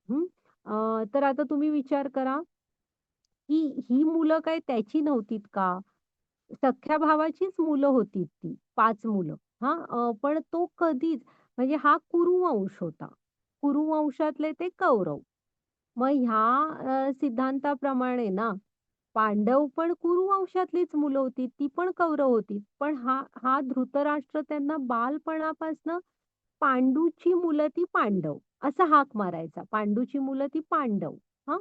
हं. तर आता तुम्ही विचार करा, की ही मुलं काय त्याची नव्हतीत का? सख्ख्या भावाचीच मुलं होती ती, 5 मुलं. पण तो कधीच म्हणजे हा कुरुवंश होता. कुरुवंशातले ते कौरव. मग ह्या सिद्धांताप्रमाणे ना पांडव पण कुरुवंशातलीच मुलं होती. ती पण कौरव होती. पण हा हा धृतराष्ट्र त्यांना बालपणापासनं पांडूची मुलं ती पांडव असा हाक मारायचा. पांडूची मुलं ती पांडव. हां.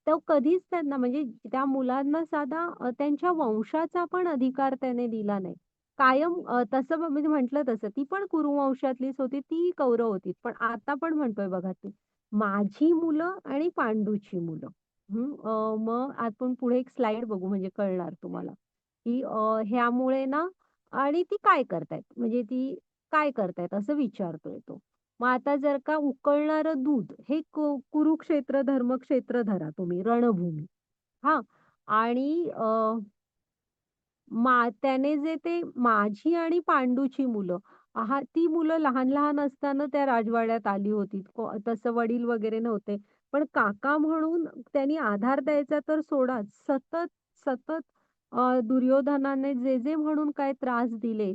तो कधीच त्यांना म्हणजे त्या मुलांना साधा त्यांच्या वंशाचा पण अधिकार त्याने दिला नाही. कायम तसं म्हणजे म्हटलं तसं ती पण कुरुवंशातलीच होती. ती कौरव होती. पण आता पण म्हणतोय बघा ती, माझी मुलं आणि पांडूची मुलं. मग आपण पुढे एक स्लाईड बघू म्हणजे कळणार तुम्हाला, की ह्यामुळे ना आणि ती काय करतायत? म्हणजे ती काय करतायत असं विचारतोय तो. मग आता जर का उकळणारं दूध हे कुरुक्षेत्र धर्मक्षेत्र धरा तुम्ही रणभूमी. हां. आणि त्याने जे ते माझी आणि पांडूची मुलं ती मुलं लहान-लहान असताना त्या राजवाड्यात आली होती. तसं वडील वगैरे नव्हते. पण काका म्हणून त्यांनी आधार द्यायचा तर सोडाच. सतत, सतत दुर्योधनाने जे म्हणून काय त्रास दिले,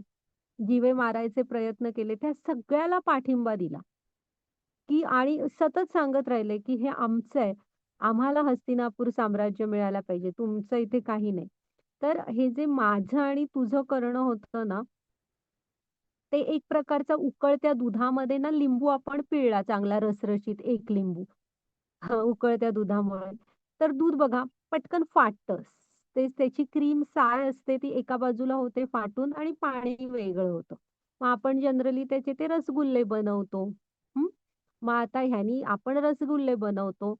जीवे मारायचे प्रयत्न केले, त्या सगळ्याला पाठिंबा दिला. की आणि सतत सांगत राहिले, की "हे आमचं आहे. आम्हाला हस्तिनापूर साम्राज्य मिळायला पाहिजे. तुमचं इथे काही नाही." तर हे जे माझं आणि तुझं करणं होतं ना, ते एक प्रकारचा उकळत्या दुधामध्ये ना लिंबू आपण पिळला चांगला रसरशीत 1 लिंबू. उकळत्या दुधामुळे. तर दूध बघा पटकन फाटतं. त्याची क्रीम साय असते ती एका बाजूला होते फाटून आणि पाणी वेगळं होतं. मग आपण जनरली त्याचे ते रसगुल्ले बनवतो. हं. मग आता ह्यानी आपण रसगुल्ले बनवतो.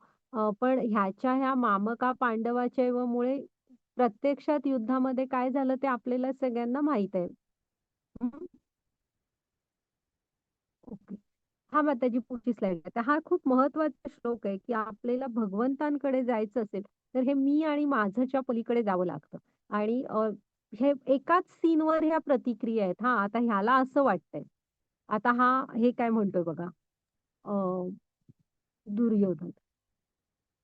पण ह्या मामका पांडवाच्या मुळे प्रत्यक्षात युद्धामध्ये काय झालं ते आपल्याला सगळ्यांना माहीत आहे. हं. ओके. हां, मग त्याची पुढची स्लाईड आहे. तर हा खूप महत्त्वाचा श्लोक आहे, की आपल्याला भगवंतांकडे जायचं असेल, तर हे मी आणि माझ्याच्या पलीकडे जावं लागतं. आणि हे एकाच सीनवर ह्या प्रतिक्रिया आहेत. हां, आता ह्याला असं वाटतंय. आता हे काय म्हणतोय बघा. अ, दुर्योधन.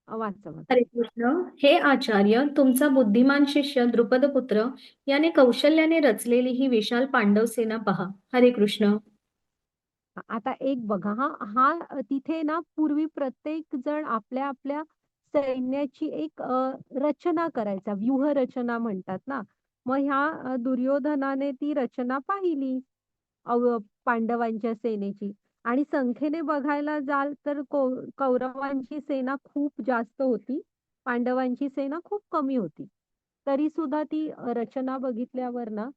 वाचा, वाचा. हरे कृष्ण. हे आचार्य, तुमचा बुद्धिमान शिष्य द्रुपदपुत्र याने कौशल्याने रचलेली ही विशाल पांडव सेना पहा. हरे कृष्ण. आता एक बघा तिथे ना पूर्वी प्रत्येक जण आपल्या आपल्या सैन्याची एक रचना करायचा व्यूहरचना म्हणतात ना. मग दुर्योधनाने ती रचना पाहिली पांडवांच्या सेनेची आणि संख्येने बघायला जाल तर कौरवांची सेना खूप जास्त होती. पांडवांची सेना खूप कमी होती. तरी सुद्धा ती रचना बघितल्यावर ना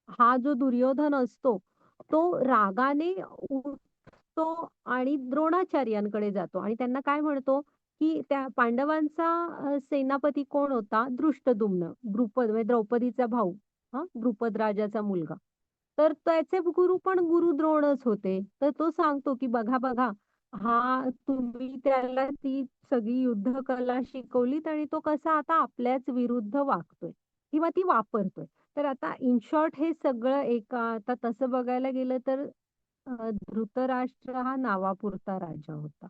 हा जो दुर्योधन असतो, तो रागाने उठतो आणि द्रोणाचार्यांकडे जातो आणि त्यांना काय म्हणतो, की त्या पांडवांचा सेनापती कोण होता? धृष्टद्युम्न, द्रुपद म्हणजे द्रौपदीचा भाऊ, द्रुपद राजाचा मुलगा. तर त्याचे गुरु पण गुरु द्रोणच होते. तर तो सांगतो, की "बघा, बघा, तुम्ही त्याला ती सगळी युद्धकला शिकवलीत आणि तो कसा आता आपल्याच विरुद्ध वागतोय किंवा ती वापरतोय." तर आता इन शॉर्ट हे सगळं आता तसं बघायला गेलं तर धृतराष्ट्र हा नावापुरता राजा होता.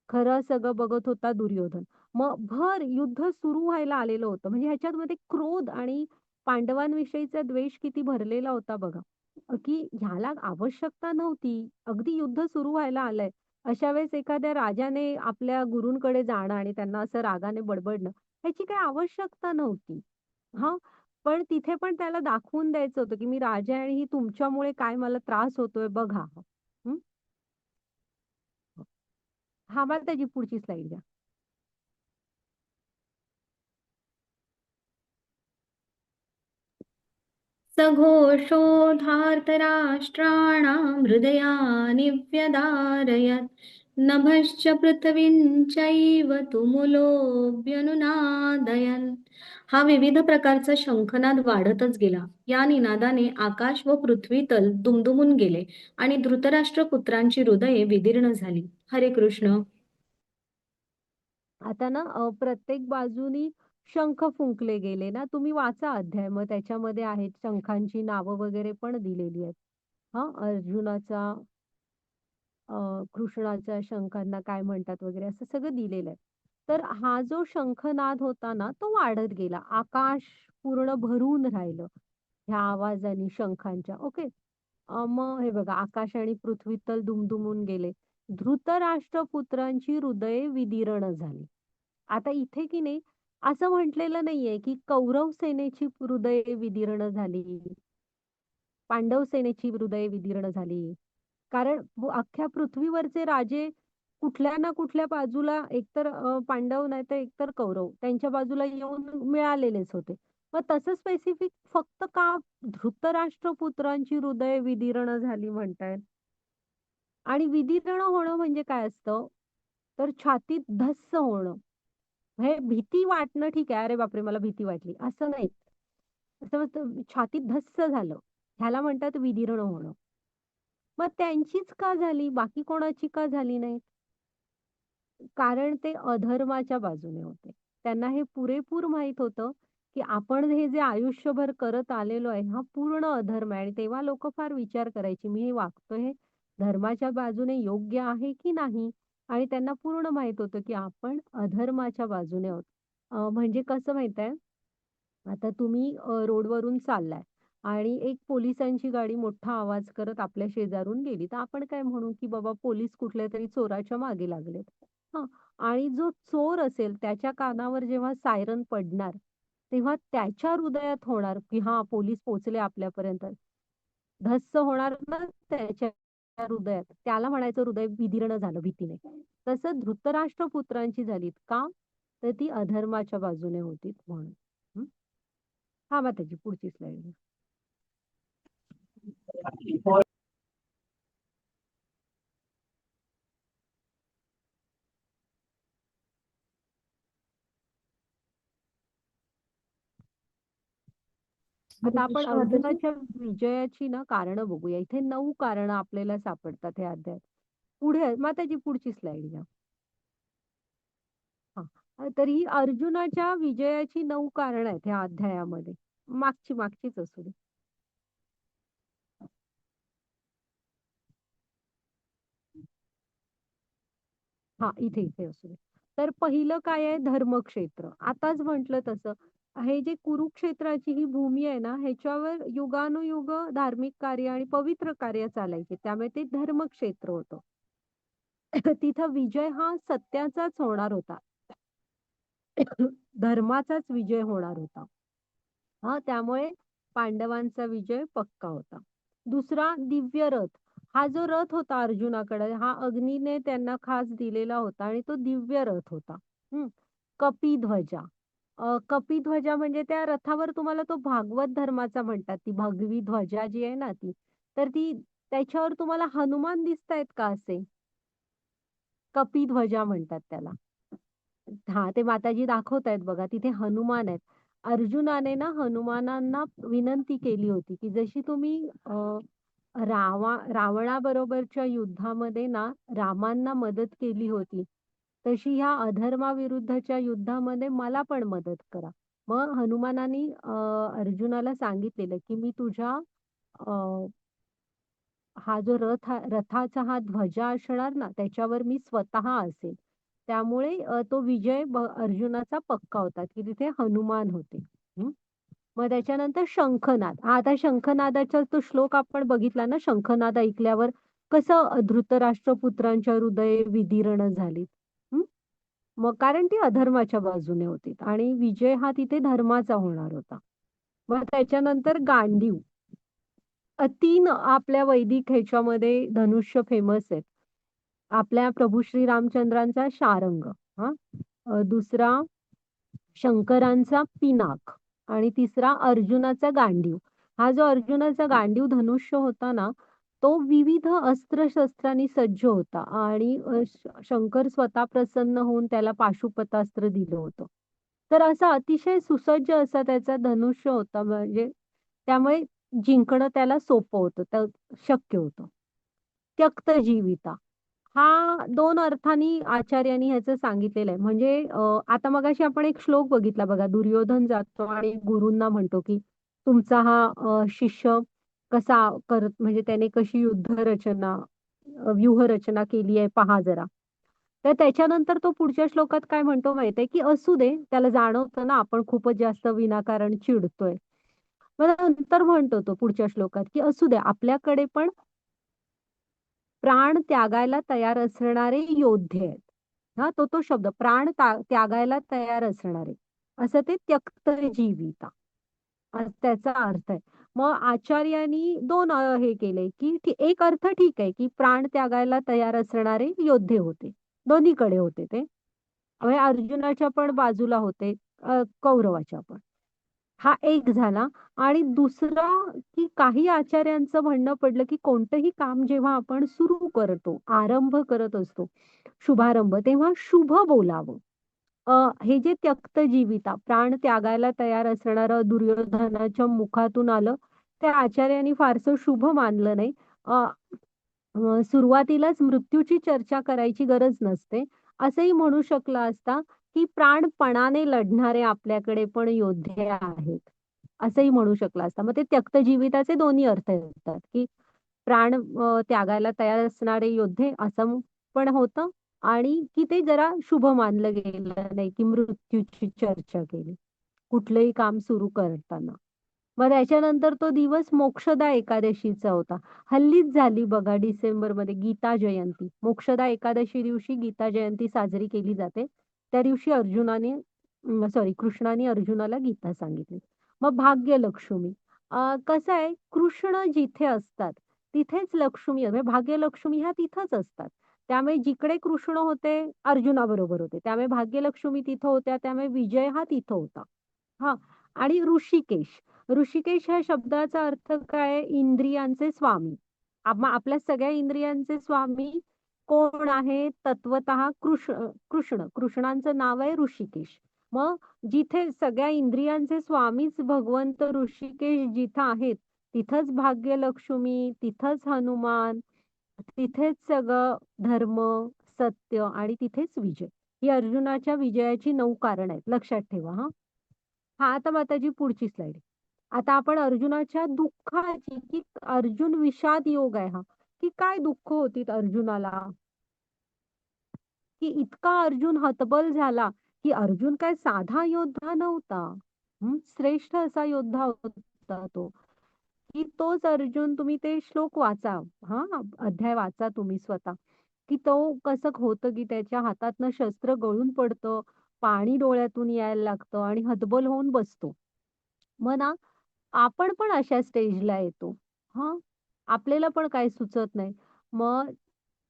खरं सगळं बघत होता दुर्योधन. मग भर युद्ध सुरू व्हायला आलेलं होतं. म्हणजे ह्याच्यामध्ये क्रोध आणि पांडवांविषयीचा द्वेष किती भरलेला होता बघा. की ह्याला आवश्यकता नव्हती. अगदी युद्ध सुरू व्हायला आलंय. अशा वेळेस एखाद्या राजाने आपल्या गुरूंकडे जाणं आणि त्यांना असं रागाने बडबडणं, ह्याची काही आवश्यकता नव्हती. हां. पण तिथे पण त्याला दाखवून द्यायचं होतं, की मी राजा आहे आणि ही तुमच्यामुळे काय मला त्रास होतोय बघा. हं. मला त्याची पुढची स्लाईड द्या. सघोषोधार्तराष्ट्राणां हृदयानि व्यदारयत् नभश्च पृथिवीं चैव तुमुलोऽभ्यनुनादयन्. हा विविध प्रकारचा शंखनाद वाढतच गेला. या निनादाने आकाश व पृथ्वी तल दुमदुमून गेले आणि धृतराष्ट्र पुत्रांची हृदये विदीर्ण झाली. हरे कृष्ण. आता ना प्रत्येक बाजूनी शंख फुंकले गेले ना, तुम्ही वाचा अध्याय मग त्याच्यामध्ये आहेत शंखांची नावं वगैरे पण दिलेली आहेत. अर्जुनाचा कृष्णाच्या शंखांना काय म्हणतात वगैरे असं सगळं दिलेलं आहे. तर हा जो शंखनाद होता ना, तो वाढत गेला. आकाश पूर्ण भरून राहिलं. ह्या आवाजाने शंखांच्या. ओके. मग हे बघा, आकाश आणि पृथ्वी तल दुमदुमून गेले. धृतराष्ट्रपुत्रांची हृदये विदीर्ण झाली. आता इथे की नाही असं म्हटलेलं नाहीये की कौरव सेनेची हृदये विदीर्ण झाली, पांडव सेनेची हृदये विदीर्ण झाली. कारण अख्ख्या पृथ्वीवरचे राजे कुठल्या ना कुठल्या बाजूला एकतर पांडव नाही तर एकतर कौरव त्यांच्या बाजूला येऊन मिळालेलेच होते. मग तसं स्पेसिफिक फक्त का धृतराष्ट्रपुत्रांची हृदय विदीर्ण झाली म्हणतायत? आणि विदीर्ण होणं म्हणजे काय असतं? तर छातीत धस्स होणं. हे भीती वाटणं ठीक आहे, अरे बापरे मला भीती वाटली असं नाही. असं छातीत धस्स झालं, ह्याला म्हणतात विदीर्ण होणं. मग त्यांचीच का झाली, बाकी कोणाची का झाली नाही? कारण ते अधर्माच्या बाजूने होते. त्यांना हे पुरेपूर माहित होतं की आपण हे जे आयुष्यभर करत आलेलो आहे हा पूर्ण अधर्म आहे. आणि तेव्हा लोक फार विचार करायची, मी हे वागतोय हे धर्माच्या बाजूने योग्य आहे की नाही. आणि त्यांना पूर्ण माहित होतं की आपण अधर्माच्या बाजूने आहोत. म्हणजे कसं माहित आहे, आता तुम्ही रोडवरून चाललाय आणि एक पोलिसांची गाडी मोठा आवाज करत आपल्या शेजारून गेली, तर आपण काय म्हणू की बाबा पोलीस कुठल्या तरी चोराच्या मागे लागलेत. हं. आणि जो चोर असेल त्याच्या कानावर जेव्हा सायरन पडणार तेव्हा त्याच्या हृदयात होणार की हा पोलीस पोहोचले आपल्यापर्यंत, धस्स होणार ना त्याच्या हृदयात. त्याला म्हणायचं हृदय विदीर्ण झालं भीतीने. तसं धृतराष्ट्रपुत्रांची झालीत का, तर ती अधर्माच्या बाजूने होती म्हणून. हं? हा मग त्याची पुढची स्लाइड. आता आपण अर्जुनाच्या विजयाची ना कारण बघूया. इथे 9 कारण आपल्याला सापडतात हे अध्यायात. पुढे मग त्याची पुढची स्लाइड घ्या. हा, तर ही अर्जुनाच्या विजयाची 9 कारण आहेत ह्या अध्यायामध्ये. मागचीच असू दे. हा, इथे असू दे. तर पहिलं काय आहे, धर्मक्षेत्र. आताच म्हटलं तसं हे जे कुरुक्षेत्राची ही भूमी आहे ना, ह्याच्यावर युगानुयुग धार्मिक कार्य आणि पवित्र कार्य चालायचे, त्यामुळे ते धर्मक्षेत्र होतं. तिथं विजय हा सत्याचाच होणार होता, धर्माचाच विजय होणार होता. हा, त्यामुळे पांडवांचा विजय पक्का होता. दुसरा, दिव्य रथ. हा जो रथ होता अर्जुनाकडे हा अग्नीने त्यांना खास दिलेला होता आणि तो दिव्य रथ होता. कपिध्वजा. कपिध्वजा म्हणजे त्या रथावर तुम्हाला तो भागवत धर्माचा म्हणतात, ती भगवी ध्वजा जी आहे ना ती, तर ती त्याच्यावर तुम्हाला हनुमान दिसतायत का असे? कपिध्वजा म्हणतात त्याला. हा, ते माताजी दाखवतायत बघा, तिथे हनुमान आहेत. अर्जुनाने ना हनुमानांना विनंती केली होती की जशी तुम्ही रावणाबरोबरच्या युद्धामध्ये ना रामांना मदत केली होती, तशी ह्या अधर्माविरुद्धच्या युद्धामध्ये मला पण मदत करा. मग हनुमानाने अर्जुनाला सांगितलेलं की मी तुझ्या हा जो रथाचा हा ध्वजा असणार ना त्याच्यावर मी स्वतः असेल. त्यामुळे तो विजय अर्जुनाचा पक्का होता की तिथे हनुमान होते. मग त्याच्यानंतर शंखनाद. आता शंखनादाचा तो श्लोक आपण बघितला ना, शंखनाद ऐकल्यावर कसं धृतराष्ट्रपुत्रांच्या हृदये विदीर्ण झालीत. मग कारण ती अधर्माच्या बाजूने होती आणि विजय हा तिथे धर्माचा होणार होता. मग त्याच्यानंतर गांडीव. 3 आपल्या वैदिक ह्याच्यामध्ये धनुष्य फेमस आहेत. आपल्या प्रभू श्री रामचंद्रांचा शारंग, दुसरा शंकरांचा पिनाक आणि तिसरा अर्जुनाचा गांडीव. हा जो अर्जुनाचा गांडीव धनुष्य होता ना, तो विविध अस्त्रशस्त्रांनी सज्ज होता आणि शंकर स्वतः प्रसन्न होऊन त्याला पाशुपतास्त्र दिलं होतं. तर असा अतिशय सुसज्ज असा त्याचा धनुष्य होता, म्हणजे त्यामुळे जिंकणं त्याला सोपं होतं, तर शक्य होतं. त्यक्त जीविता. हा 2 अर्थांनी आचार्यांनी ह्याचं सांगितलेलं आहे. म्हणजे आता मगाशी आपण एक श्लोक बघितला बघा, दुर्योधन जातो आणि गुरूंना म्हणतो की तुमचा हा शिष्य कसा करत, म्हणजे त्याने कशी युद्धरचना व्यूहरचना केली आहे पहा जरा. तर त्याच्यानंतर तो पुढच्या श्लोकात काय म्हणतो माहितीये की असू दे, त्याला जाणवतं ना आपण खूपच जास्त विनाकारण चिडतोय. मग नंतर म्हणतो तो पुढच्या श्लोकात की असू दे आपल्याकडे पण प्राण त्यागायला तयार असणारे योद्धे आहेत. हा तो शब्द प्राण त्यागायला तयार असणारे असं ते त्यक्त जीविता त्याचा अर्थ आहे. मग आचार्यांनी दोन हे केले की एक अर्थ ठीक आहे की प्राण त्यागायला तयार असणारे योद्धे होते, दोन्हीकडे होते ते म्हणजे अर्जुनाच्या पण बाजूला होते, कौरवाच्या पण. हा एक झाला. आणि दुसरा की काही आचार्यांचं म्हणणं पडलं की कोणतंही काम जेव्हा आपण सुरू करतो, आरंभ करत असतो, शुभारंभ, तेव्हा शुभ बोलावं. हे जे त्यक्त जीविता प्राण त्यागायला तयार असणारं दुर्योधनाच्या मुखातून आलं, त्या आचार्यांनी फारसं शुभ मानलं नाही. अ, सुरुवातीलाच मृत्यूची चर्चा करायची गरज नसते. असंही म्हणू शकला असता की प्राणपणाने लढणारे आपल्याकडे पण योद्धे आहेत, असंही म्हणू शकला असता. मग ते त्यक्त जीविताचे दोन्ही अर्थ येतात की प्राण त्यागायला तयार असणारे योद्धे असं पण होतं आणि की ते जरा शुभ मानलं गेलं नाही की मृत्यूची चर्चा केली कुठलंही काम सुरू करताना. मग त्याच्यानंतर तो दिवस मोक्षदा एकादशीचा होता. हल्लीच झाली बघा डिसेंबरमध्ये गीता जयंती. मोक्षदा एकादशी दिवशी गीता जयंती साजरी केली जाते. त्या दिवशी कृष्णाने अर्जुनाला गीता सांगितली. मग भाग्यलक्ष्मी, कसं आहे कृष्ण जिथे असतात तिथेच लक्ष्मी म्हणजे भाग्यलक्ष्मी ह्या तिथंच असतात. त्यामुळे जिकडे कृष्ण होते अर्जुनाबरोबर होते, त्यामुळे भाग्यलक्ष्मी तिथं होत्या, त्यामुळे विजय हा तिथं होता. हा. आणि ऋषिकेश, ऋषिकेश ह्या शब्दाचा अर्थ काय आहे? इंद्रियांचे स्वामी. आपल्या सगळ्या इंद्रियांचे स्वामी कोण आहे? तत्वतः कृष्णांचं नाव आहे ऋषिकेश. मग जिथे सगळ्या इंद्रियांचे स्वामीच भगवंत ऋषिकेश जिथं आहेत, तिथंच भाग्यलक्ष्मी, तिथंच हनुमान, तिथेच सगळं धर्म, सत्य आणि तिथेच विजय. ही अर्जुनाच्या विजयाची 9 कारण आहेत, लक्षात ठेवा. हा. हा आता माताजी पुढची स्लाइड. आता आपण अर्जुनाच्या दुःखाची की अर्जुन विषाद योग आहे हा, की काय दुःख होती अर्जुनाला, की इतका अर्जुन हतबल झाला की अर्जुन काय साधा योद्धा नव्हता. श्रेष्ठ असा योद्धा होता तो. की तोच अर्जुन, तुम्ही ते श्लोक वाचा, हा अध्याय वाचा तुम्ही स्वतः, की तो कसं होतं की त्याच्या हातातनं शस्त्र गळून पडतं, पाणी डोळ्यातून यायला लागतं आणि हतबल होऊन बसतो. मग ना आपण पण अशा स्टेजला येतो. हा. आपल्याला पण काही सुचत नाही. मग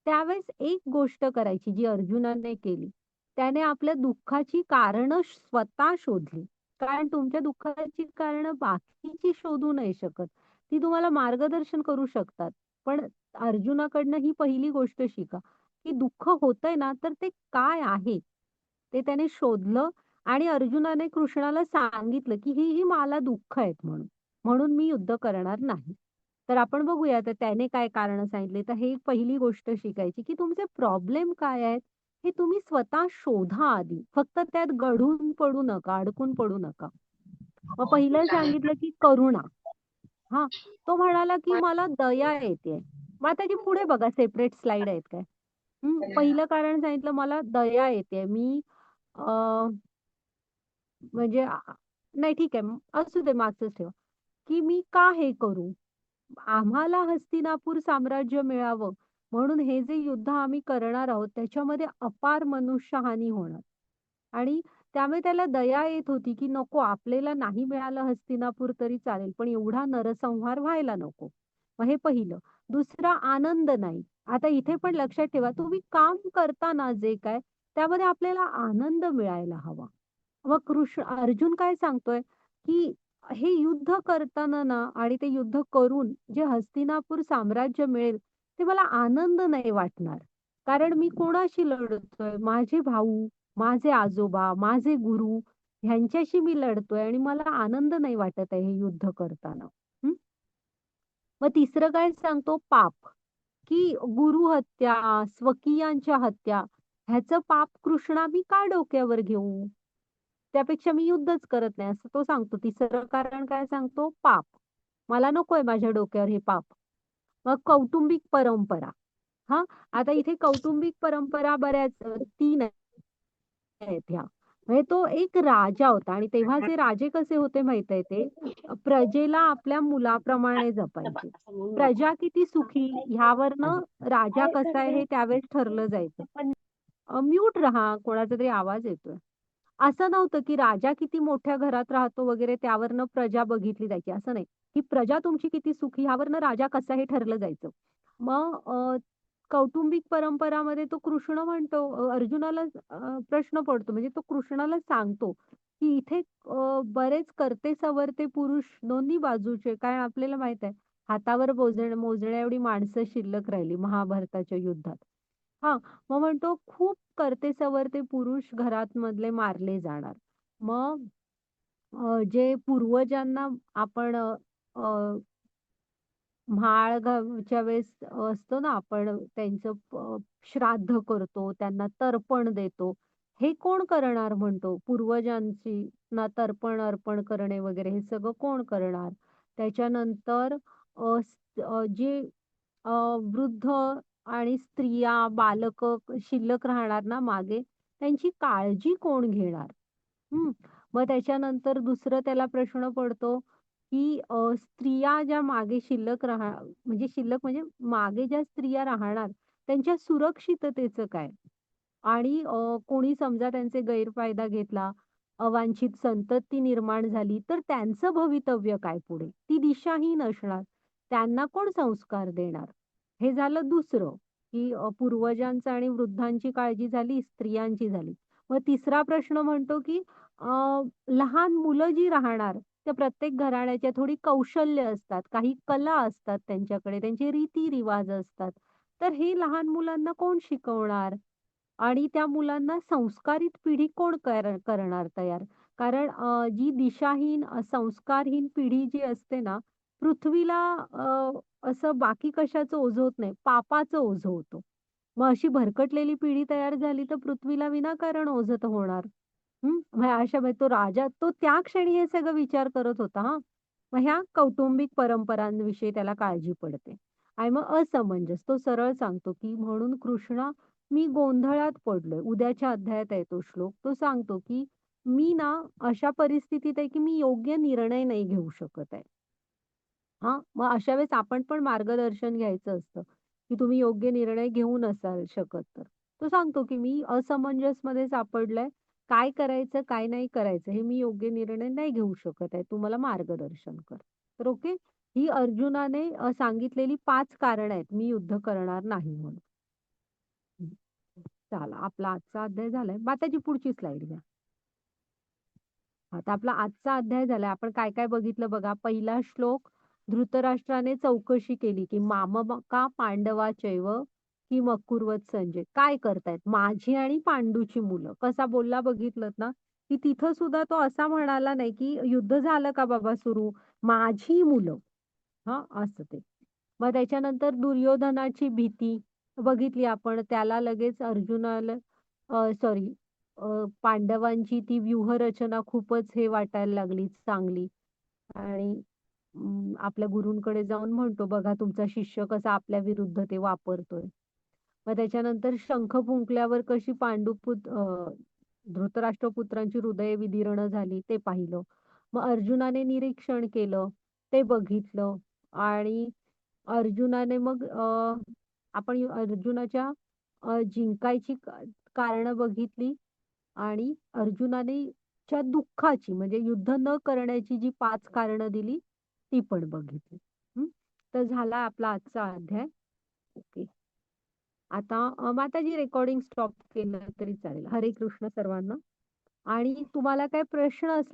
त्यावेळेस एक गोष्ट करायची जी अर्जुनाने केली. त्याने आपल्या दुःखाची कारणं स्वतः शोधली. कारण तुमच्या दुःखाची कारणं बाकीची शोधू नाही शकत. ती तुम्हाला मार्गदर्शन करू शकतात. पण अर्जुनाकडनं ही पहिली गोष्ट शिका, की दुःख होतंय ना तर ते काय आहे? ते त्याने शोधलं आणि अर्जुनाने कृष्णाला सांगितलं, की ही मला दुःख आहेत म्हणून. म्हणून मी युद्ध करणार नाही. तर आपण बघूया तर त्याने काय कारण सांगितले. तर हे एक पहिली गोष्ट शिकायची, की तुमचे प्रॉब्लेम काय आहेत हे तुम्ही स्वतः शोधा आधी. फक्त त्यात गढून पडू नका, अडकून पडू नका. मग पहिलं सांगितलं की करुणा. हा. तो म्हणाला की मला दया येते. मग आता जी पुढे बघा सेपरेट स्लाइड आहेत काय. पहिलं कारण सांगितलं मला दया येते. मी म्हणजे नाही ठीक आहे, असू दे मागचंच ठेवा, की मी का हे करू? आम्हाला हस्तिनापूर साम्राज्य मिळावं म्हणून हे जे युद्ध आम्ही करणार आहोत त्याच्यामध्ये अपार मनुष्यहानी होणार. आणि त्यामुळे त्याला दया येत होती की नको, आपल्याला नाही मिळालं हस्तिनापूर तरी चालेल पण एवढा नरसंहार व्हायला नको. मग हे पहिलं. दुसरा आनंद नाही. आता इथे पण लक्षात ठेवा, तुम्ही काम करताना जे काय त्यामध्ये आपल्याला आनंद मिळायला हवा. मग अर्जुन काय सांगतोय की हे युद्ध करताना ना आणि ते युद्ध करून जे हस्तिनापूर साम्राज्य मिळेल ते मला आनंद नाही वाटणार. कारण मी कोणाशी लढतोय? माझे भाऊ, माझे आजोबा, माझे गुरु ह्यांच्याशी मी लढतोय आणि मला आनंद नाही वाटत आहे हे युद्ध करताना. मग तिसरं काय सांगतो? पाप. की गुरु हत्या, स्वकीयांच्या हत्या, ह्याचं पाप कृष्णा मी का डोक्यावर घेऊ? त्यापेक्षा मी युद्धच करत नाही असं तो सांगतो. तिसरं कारण काय सांगतो? पाप. मला नकोय माझ्या डोक्यावर हे पाप. मग कौटुंबिक परंपरा. हा. आता इथे कौटुंबिक परंपरा बऱ्याच 3 आहेत ह्या. म्हणजे तो एक राजा होता आणि तेव्हाचे राजे कसे होते माहित आहे ते प्रजेला आपल्या मुलाप्रमाणे जपायचे. प्रजा किती सुखी ह्यावरनं राजा कसा आहे हे त्यावेळेस ठरलं जायचं. म्यूट राहा, कोणाचा तरी आवाज येतोय. असं नव्हतं की राजा किती मोठ्या घरात राहतो वगैरे त्यावरनं प्रजा बघितली जायची, असं नाही. की प्रजा तुमची किती सुखी ह्यावरनं राजा कसा हे ठरलं जायचं. मग कौटुंबिक परंपरामध्ये तो कृष्ण म्हणतो अर्जुनाला प्रश्न पडतो म्हणजे तो कृष्णाला सांगतो की इथे बरेच करते सवरते पुरुष दोन्ही बाजूचे काय आपल्याला माहित आहे हातावर मोजण्या एवढी माणसं शिल्लक राहिली महाभारताच्या युद्धात. हा, मग म्हणतो खूप करते सवरते पुरुष घरात मधले मारले जाणार. मग जे पूर्वजांना आपण च्या वेळेस असतो ना आपण त्यांचं श्राद्ध करतो, त्यांना तर्पण देतो. हे कोण करणार म्हणतो? पूर्वजांची ना तर्पण अर्पण करणे वगैरे हे सगळं कोण करणार? त्याच्यानंतर जे वृद्ध आणि स्त्रिया, बालकं शिल्लक राहणार ना मागे, त्यांची काळजी कोण घेणार? हं. मग त्याच्यानंतर दुसरं त्याला प्रश्न पडतो, की स्त्रिया ज्या मागे शिल्लक म्हणजे मागे ज्या स्त्रिया राहणार, त्यांच्या सुरक्षिततेचं काय? आणि कोणी समजा त्यांचे गैरफायदा घेतला, अवांछित संतती निर्माण झाली, तर त्यांचं भवितव्य काय पुढे? ती दिशाहीन असणार. त्यांना कोण संस्कार देणार? हे झालं दुसरं, की पूर्वजांचं आणि वृद्धांची काळजी झाली, स्त्रियांची झाली. मग तिसरा प्रश्न म्हणतो, की लहान मुलं जी राहणार, त्या प्रत्येक घराण्याच्या थोडी कौशल्य असतात, काही कला असतात त्यांच्याकडे, त्यांचे रीती-रिवाज असतात. तर हे लहान मुलांना कोण शिकवणार? आणि त्या मुलांना संस्कारित पिढी कोण करणार तयार? कारण जी दिशाहीन, संस्कारहीन पिढी जी असते ना, पृथ्वीला असं बाकी कशाचं ओझं होत नाही, पापाचं ओझं होतं. मग अशी भरकटलेली पिढी तयार झाली तर पृथ्वीला विनाकारण ओझं तर होणार. मग अशा वेळी तो राजा तो त्या क्षणी हे सगळं विचार करत होता हां. मग ह्या कौटुंबिक परंपरांविषयी त्याला काळजी पडते. आणि मग असमंजस तो सरळ सांगतो, की म्हणून कृष्णा मी गोंधळात पडलोय. उद्याच्या अध्यायात आहे तो श्लोक. तो सांगतो, की मी ना अशा परिस्थितीत आहे, की मी योग्य निर्णय नाही घेऊ शकत आहे. हां, मग अशा वेळेस आपण पण मार्गदर्शन घ्यायचं असतं, की तुम्ही योग्य निर्णय घेऊ नसाल शकत तर. तो सांगतो, की मी असमंजसमध्ये सापडलोय. काय करायचं, काय नाही करायचं हे मी योग्य निर्णय नाही घेऊ शकत आहे. तू मला मार्गदर्शन कर. तर ओके, ही अर्जुनाने सांगितलेली 5 कारणं आहेत, मी युद्ध करणार नाही म्हणून. हं. चला आपला आजचा अध्याय झालाय. मग त्याची पुढची स्लाईड घ्या. आता आपला आजचा अध्याय झालाय. आपण काय काय बघितलं बघा. पहिला श्लोक धृतराष्ट्राने चौकशी केली, की मामका पांडवा चैव किम अकुर्वत संजय. काय करतायत? माझी आणि पांडूची मुलं. कसा बोलला बघितलत ना? की तिथं सुद्धा तो असा म्हणाला नाही, की युद्ध झालं का बाबा सुरू? माझी मुलं. हां, असं ते. मग त्याच्यानंतर दुर्योधनाची भीती बघितली आपण. त्याला लगेच अर्जुनाला सॉरी पांडवांची ती व्यूहरचना खूपच हे वाटायला लागली चांगली आणि आपल्या गुरूंकडे जाऊन म्हणतो, "बघा तुमचा शिष्य कसा आपल्या विरुद्ध ते वापरतोय." मग त्याच्यानंतर शंख फुंकल्यावर कशी धृतराष्ट्रपुत्रांची हृदय विदीर्ण झाली ते पाहिलं. मग अर्जुनाने निरीक्षण केलं, ते बघितलं आणि अर्जुनाने मग आपण अर्जुनाच्या जिंकायची कारणं बघितली आणि अर्जुनाने च्या दुःखाची म्हणजे युद्ध न करण्याची जी 5 कारणं दिली, ती पण बघितली. हं. तर झाला आपला आजचा अध्याय. ओके. आता माताजी रेकॉर्डिंग स्टॉप केलं तरी चालेल. हरे कृष्ण सर्वांना. आणि तुम्हाला काही प्रश्न असले